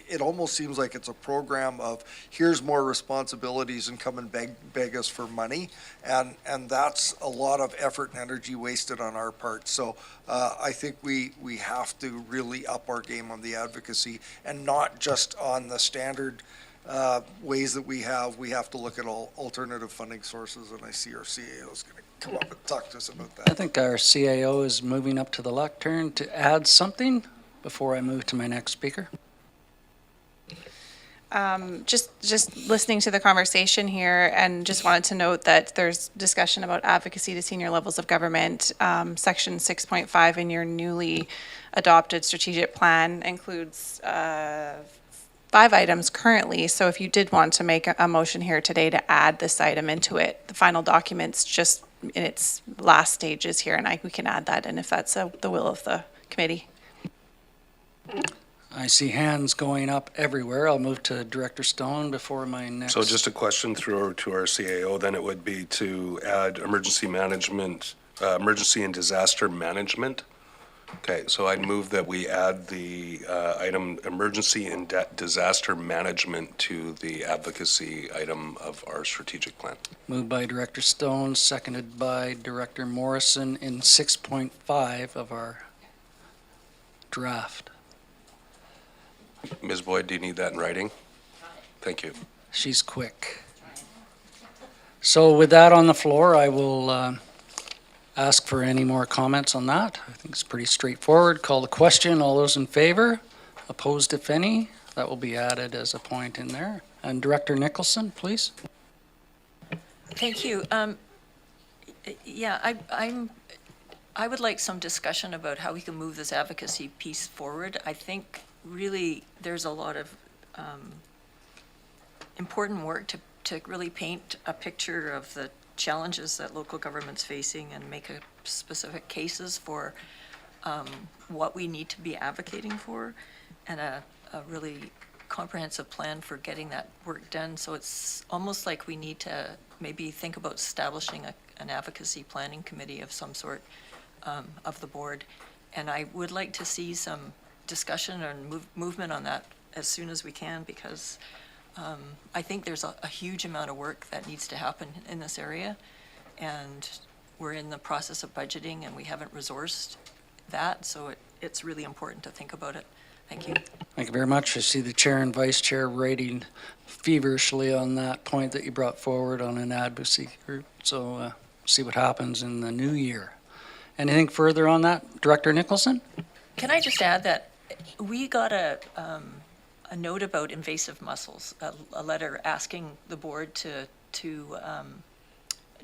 It almost seems like it's a program of here's more responsibilities and come and beg us for money, and that's a lot of effort and energy wasted on our part. So I think we have to really up our game on the advocacy and not just on the standard ways that we have to look at all alternative funding sources, and I see our CAO is going to come up and talk to us about that. I think our CAO is moving up to the lectern to add something before I move to my next speaker. Just listening to the conversation here, and just wanted to note that there's discussion about advocacy to senior levels of government. Section 6.5 in your newly adopted strategic plan includes 5 items currently. So if you did want to make a motion here today to add this item into it, the final document's just in its last stages here, and we can add that in if that's the will of the committee. I see hands going up everywhere. I'll move to Director Stone before my next. So just a question through to our CAO, then it would be to add emergency management, emergency and disaster management. Okay, so I'd move that we add the item emergency and disaster management to the advocacy item of our strategic plan. Moved by Director Stone, seconded by Director Morrison in 6.5 of our draft. Ms. Boyd, do you need that in writing? Thank you. She's quick. So with that on the floor, I will ask for any more comments on that. I think it's pretty straightforward. Call the question. All those in favor? Opposed, if any? That will be added as a point in there. And Director Nicholson, please. Thank you. Yeah, I would like some discussion about how we can move this advocacy piece forward. I think really there's a lot of important work to really paint a picture of the challenges that local government's facing and make a specific cases for what we need to be advocating for, and a really comprehensive plan for getting that work done. So it's almost like we need to maybe think about establishing an advocacy planning committee of some sort of the board. And I would like to see some discussion and movement on that as soon as we can, because I think there's a huge amount of work that needs to happen in this area, and we're in the process of budgeting and we haven't resourced that, so it's really important to think about it. Thank you. Thank you very much. I see the chair and vice chair writing feverishly on that point that you brought forward on an advocacy group. So see what happens in the new year. Anything further on that, Director Nicholson? Can I just add that we got a note about invasive mussels, a letter asking the board to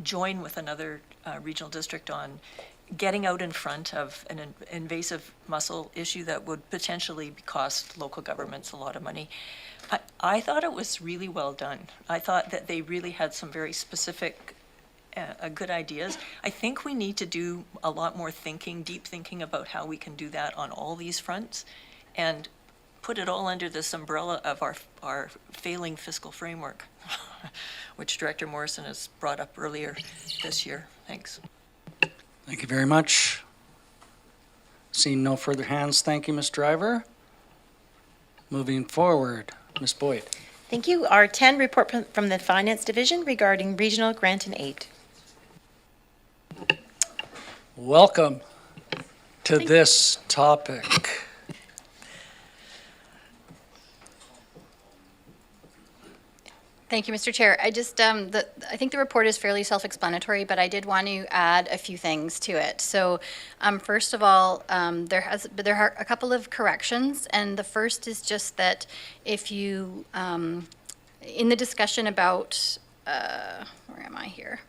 join with another regional district on getting out in front of an invasive mussel issue that would potentially cost local governments a lot of money. I thought it was really well done. I thought that they really had some very specific good ideas. I think we need to do a lot more thinking, deep thinking about how we can do that on all these fronts and put it all under this umbrella of our failing fiscal framework, which Director Morrison has brought up earlier this year. Thanks. Thank you very much. Seeing no further hands, thank you, Ms. Driver. Moving forward, Ms. Boyd. Thank you. R10, report from the Finance Division regarding regional grant and aid. Welcome to this topic. Thank you, Mr. Chair. I just, I think the report is fairly self-explanatory, but I did want to add a few things to it. So, first of all, there are a couple of corrections, and the first is just that if you, in the discussion about, where am I here?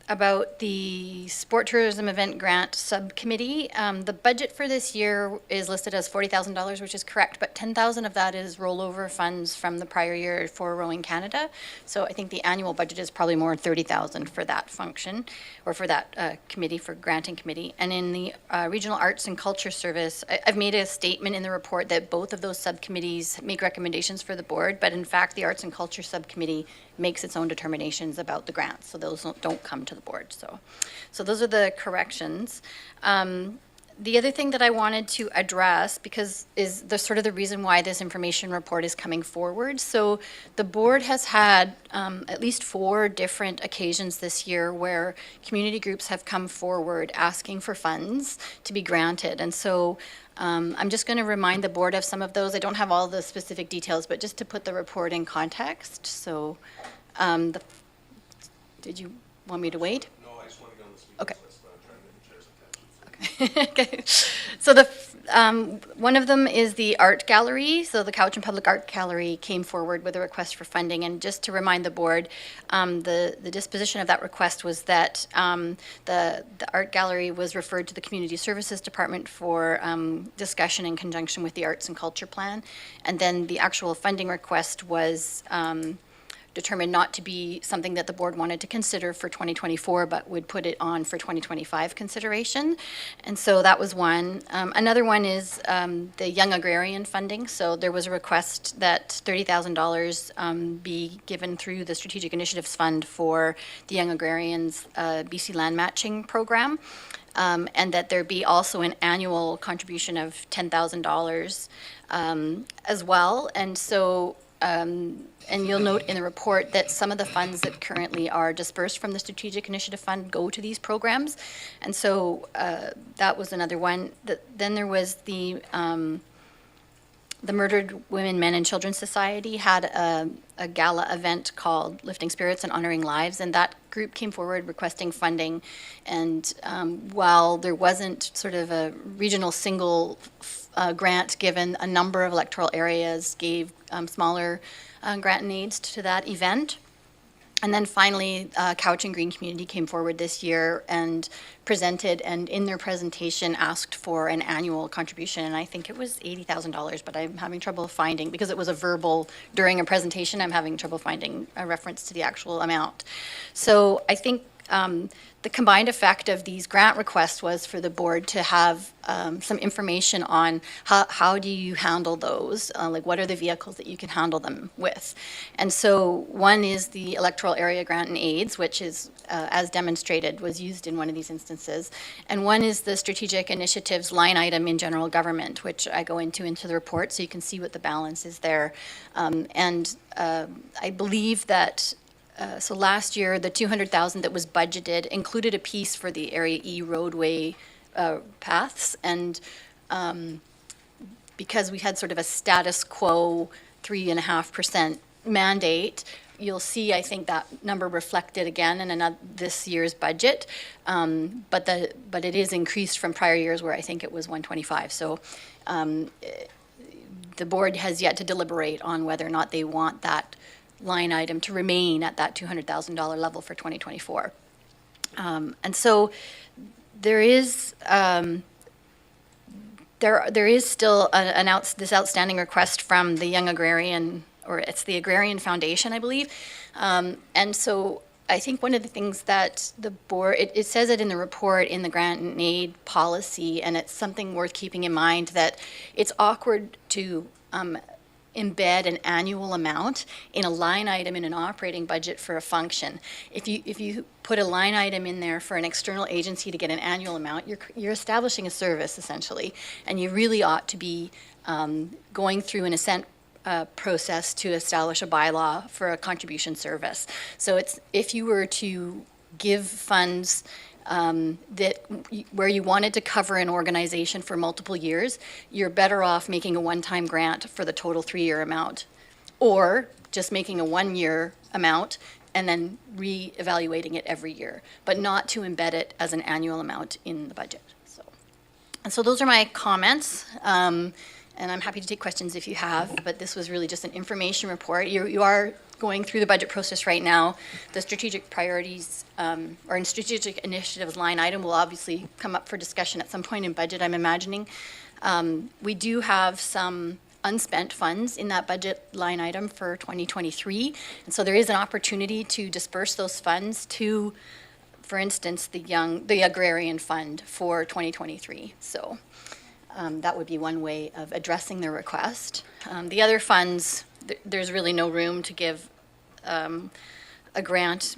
About the Sport Tourism Event Grant Subcommittee. The budget for this year is listed as $40,000, which is correct, but $10,000 of that is rollover funds from the prior year for Rowing Canada. So I think the annual budget is probably more $30,000 for that function, or for that committee, for granting committee. And in the Regional Arts and Culture Service, I've made a statement in the report that both of those subcommittees make recommendations for the board, but in fact, the Arts and Culture Subcommittee makes its own determinations about the grants, so those don't come to the board. So those are the corrections. The other thing that I wanted to address, because is the sort of the reason why this information report is coming forward. So the board has had at least 4 different occasions this year where community groups have come forward asking for funds to be granted. And so I'm just going to remind the board of some of those. I don't have all the specific details, but just to put the report in context. So did you want me to wait? No, I just want to go on the speaker Okay. list, but I'm trying to get the chair's attention. Okay. So one of them is the art gallery. So the Cowichan Public Art Gallery came forward with a request for funding. And just to remind the board, the disposition of that request was that the art gallery was referred to the Community Services Department for discussion in conjunction with the Arts and Culture Plan. And then the actual funding request was determined not to be something that the board wanted to consider for 2024, but would put it on for 2025 consideration. And so that was one. Another one is the Young Agrarian funding. So there was a request that $30,000 be given through the Strategic Initiatives Fund for the Young Agrarians BC Land Matching Program. And that there be also an annual contribution of $10,000 as well. And so and you'll note in the report that some of the funds that currently are dispersed from the Strategic Initiative Fund go to these programs. And so that was another one. Then there was the Murdered Women, Men, and Children Society had a gala event called Lifting Spirits and Honoring Lives, and that group came forward requesting funding. And while there wasn't sort of a regional single grant given, a number of electoral areas gave smaller grant and aids to that event. And then finally, Cowichan Green Community came forward this year and presented, and in their presentation asked for an annual contribution, and I think it was $80,000, but I'm having trouble finding, because it was a verbal during a presentation, I'm having trouble finding a reference to the actual amount. So I think the combined effect of these grant requests was for the board to have some information on how do you handle those, like what are the vehicles that you can handle them with. And so one is the electoral area grant and aids, which is, as demonstrated, was used in one of these instances. And one is the strategic initiatives line item in general government, which I go into the report so you can see what the balance is there. I believe that so last year, the 200,000 that was budgeted included a piece for the Area E roadway paths, and because we had sort of a status quo 3.5% mandate, you'll see, I think, that number reflected again in this year's budget, but it is increased from prior years where I think it was 125. So the board has yet to deliberate on whether or not they want that line item to remain at that $200,000 level for 2024. And so there is there is still this outstanding request from the Young Agrarian, or it's the Agrarian Foundation, I believe. And so I think one of the things that the board, it says it in the report in the grant and aid policy, and it's something worth keeping in mind, that it's awkward to embed an annual amount in a line item in an operating budget for a function. If you put a line item in there for an external agency to get an annual amount, you're establishing a service essentially, and you really ought to be going through an assent process to establish a bylaw for a contribution service. So if you were to give funds where you wanted to cover an organization for multiple years, you're better off making a one-time grant for the total 3-year amount, or just making a 1-year amount and then re-evaluating it every year, but not to embed it as an annual amount in the budget. So those are my comments, and I'm happy to take questions if you have, but this was really just an information report. You are going through the budget process right now. The strategic priorities or in strategic initiatives line item will obviously come up for discussion at some point in budget, I'm imagining. We do have some unspent funds in that budget line item for 2023, and so there is an opportunity to disperse those funds to, for instance, the Agrarian Fund for 2023. So that would be one way of addressing the request. The other funds, there's really no room to give a grant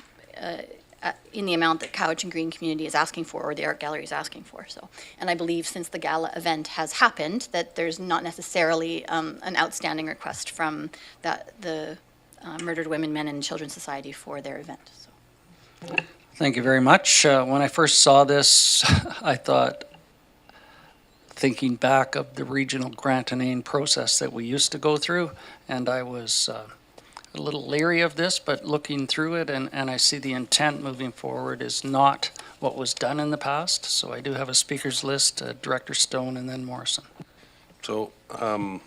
in the amount that Cowichan Green Community is asking for, or the art gallery is asking for. So, and I believe since the gala event has happened, that there's not necessarily an outstanding request from the Murdered Women, Men, and Children Society for their event. So. Thank you very much. When I first saw this, I thought, thinking back of the regional grant and aid process that we used to go through, and I was a little leery of this, but looking through it, and I see the intent moving forward is not what was done in the past. So I do have a speakers list, Director Stone and then Morrison. So, yeah,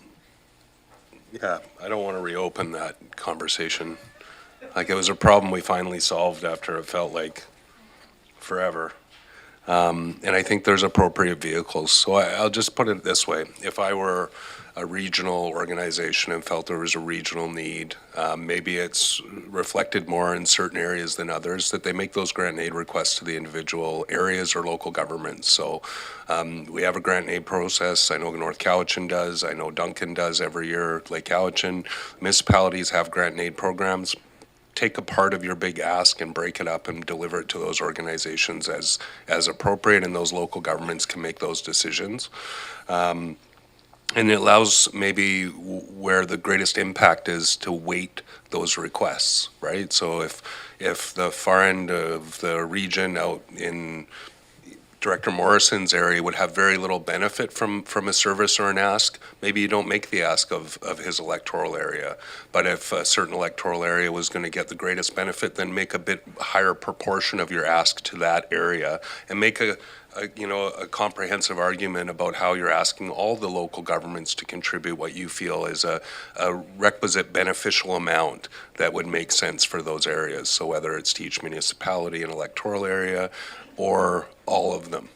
I don't want to reopen that conversation. Like, it was a problem we finally solved after it felt like forever. And I think there's appropriate vehicles. So I'll just put it this way. If I were a regional organization and felt there was a regional need, maybe it's reflected more in certain areas than others, that they make those grant and aid requests to the individual areas or local governments. So we have a grant and aid process. I know North Cowichan does. I know Duncan does every year, Lake Cowichan. Municipalities have grant and aid programs. Take a part of your big ask and break it up and deliver it to those organizations as appropriate, and those local governments can make those decisions. And it allows maybe where the greatest impact is to weight those requests, right? So if the far end of the region out in Director Morrison's area would have very little benefit from a service or an ask, maybe you don't make the ask of his electoral area. But if a certain electoral area was going to get the greatest benefit, then make a bit higher proportion of your ask to that area, and make a comprehensive argument about how you're asking all the local governments to contribute what you feel is a requisite beneficial amount that would make sense for those areas. So whether it's to each municipality and electoral area, or all of them.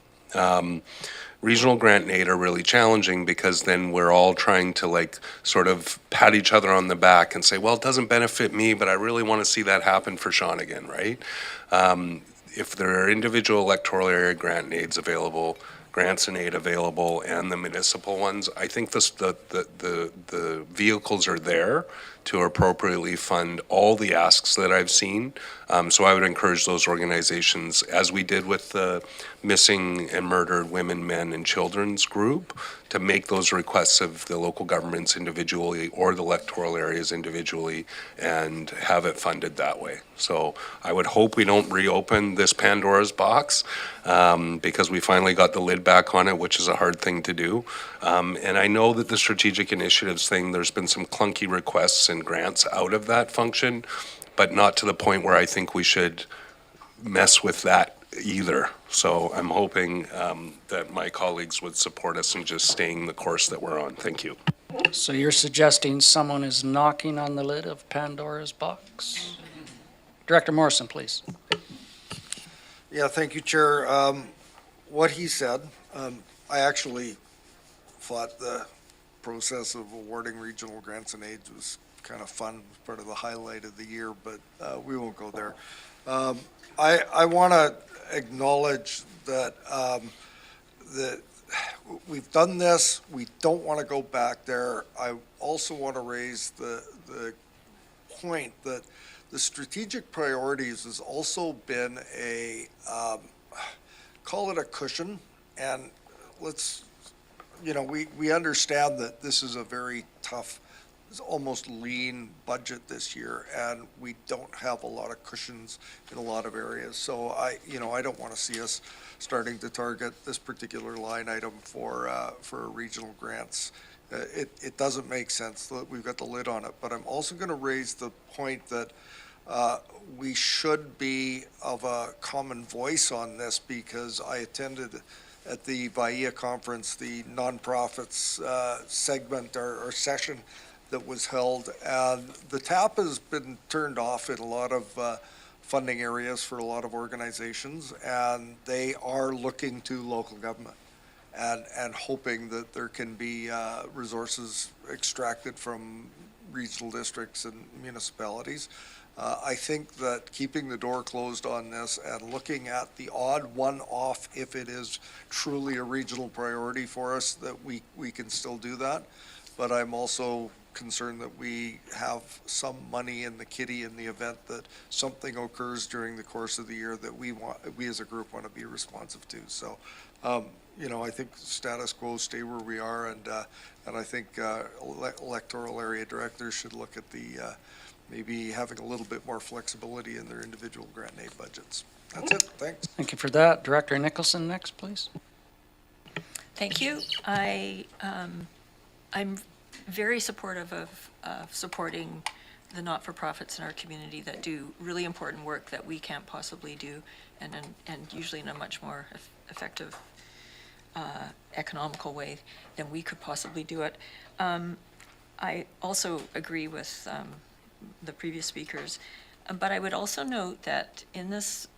Regional grant and aid are really challenging because then we're all trying to sort of pat each other on the back and say, well, it doesn't benefit me, but I really want to see that happen for Shawnigan, right? If there are individual electoral area grant and aids available, grants and aid available, and the municipal ones, I think the vehicles are there to appropriately fund all the asks that I've seen. So I would encourage those organizations, as we did with the Missing and Murdered Women, Men, and Children's group, to make those requests of the local governments individually or the electoral areas individually and have it funded that way. So I would hope we don't reopen this Pandora's box, because we finally got the lid back on it, which is a hard thing to do. And I know that the strategic initiatives thing, there's been some clunky requests and grants out of that function, but not to the point where I think we should mess with that either. So I'm hoping that my colleagues would support us in just staying the course that we're on. Thank you. So you're suggesting someone is knocking on the lid of Pandora's box? Director Morrison, please. Yeah, thank you, Chair. What he said, I actually thought the process of awarding regional grants and aids was kind of fun, part of the highlight of the year, but we won't go there. I want to acknowledge that that we've done this. We don't want to go back there. I also want to raise the point that the strategic priorities has also been a, call it a cushion. And let's, we understand that this is a very tough, almost lean budget this year, and we don't have a lot of cushions in a lot of areas. So I don't want to see us starting to target this particular line item for regional grants. It doesn't make sense that we've got the lid on it. But I'm also going to raise the point that we should be of a common voice on this, because I attended at the VIA conference, the nonprofits segment or session that was held, and the tap has been turned off in a lot of funding areas for a lot of organizations, and they are looking to local government and hoping that there can be resources extracted from regional districts and municipalities. I think that keeping the door closed on this and looking at the odd one off, if it is truly a regional priority for us, that we can still do that. But I'm also concerned that we have some money in the kitty in the event that something occurs during the course of the year that we as a group want to be responsive to. So, I think status quo, stay where we are, and I think electoral area directors should look at the maybe having a little bit more flexibility in their individual grant and aid budgets. That's it. Thanks. Thank you for that. Director Nicholson next, please. Thank you. I'm very supportive of supporting the not-for-profits in our community that do really important work that we can't possibly do, and usually in a much more effective, economical way than we could possibly do it. I also agree with the previous speakers, but I would also note that in this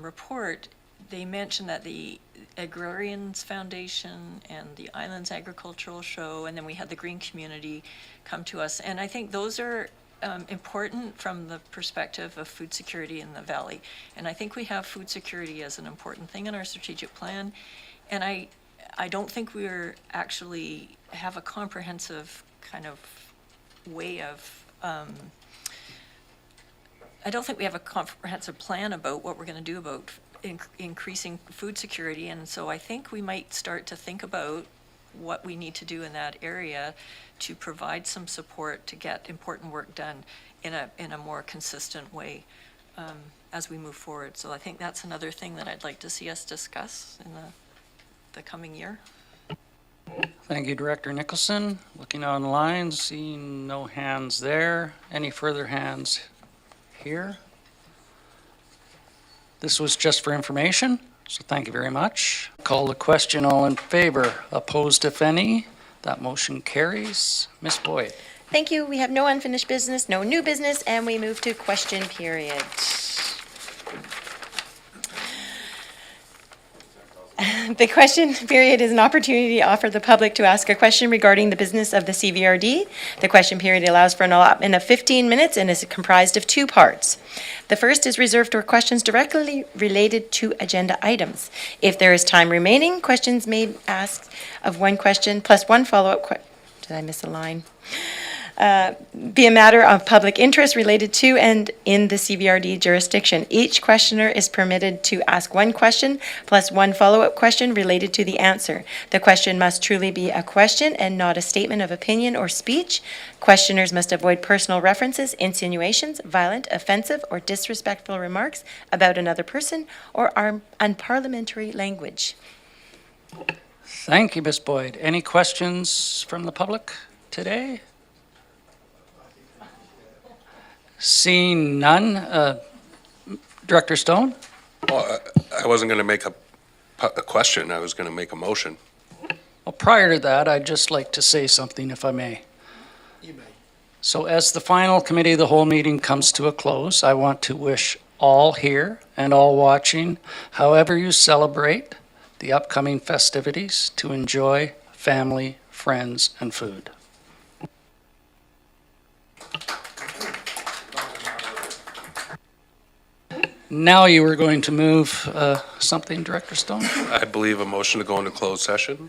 report, they mentioned that the Agrarians Foundation and the Islands Agricultural Show, and then we had the Green Community come to us. And I think those are important from the perspective of food security in the Valley. And I think we have food security as an important thing in our strategic plan. And I don't think we're actually have a comprehensive kind of way of, I don't think we have a comprehensive plan about what we're going to do about increasing food security, and so I think we might start to think about what we need to do in that area to provide some support to get important work done in a more consistent way as we move forward. So I think that's another thing that I'd like to see us discuss in the coming year. Thank you, Director Nicholson. Looking online, seeing no hands there. Any further hands here? This was just for information, so thank you very much. Call the question. All in favor? Opposed, if any? That motion carries. Ms. Boyd. Thank you. We have no unfinished business, no new business, and we move to question period. The question period is an opportunity to offer the public to ask a question regarding the business of the CVRD. The question period allows for an allotment of 15 minutes and is comprised of two parts. The first is reserved for questions directly related to agenda items. If there is time remaining, questions may be asked of one question plus one follow-up question. Did I miss a line? be a matter of public interest related to and in the CBRD jurisdiction. Each questioner is permitted to ask one question plus one follow-up question related to the answer. The question must truly be a question and not a statement of opinion or speech. Questioners must avoid personal references, insinuations, violent, offensive, or disrespectful remarks about another person, or unparliamentary language. Thank you, Ms. Boyd. Any questions from the public today? Seeing none, Director Stone? Well, I wasn't going to make a question, I was going to make a motion. Well, prior to that, I'd just like to say something, if I may. You may. So as the final Committee of the Whole meeting comes to a close, I want to wish all here and all watching, however you celebrate the upcoming festivities, to enjoy family, friends, and food. Now you were going to move something, Director Stone? I believe a motion to go into closed session.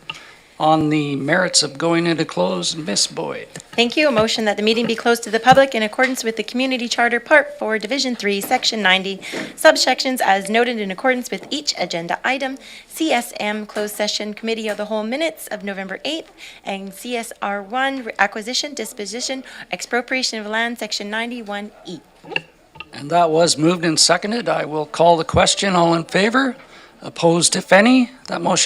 On the merits of going into close, Ms. Boyd. Thank you. A motion that the meeting be closed to the public in accordance with the Community Charter, Part 4, Division 3, Section 90, subsections as noted in accordance with each agenda item, CSM Closed Session Committee of the Whole Minutes of November 8th, and CSR 1, Acquisition, Disposition, Expropriation of Land, Section 91E. And that was moved and seconded. I will call the question. All in favor? Opposed, if any? That motion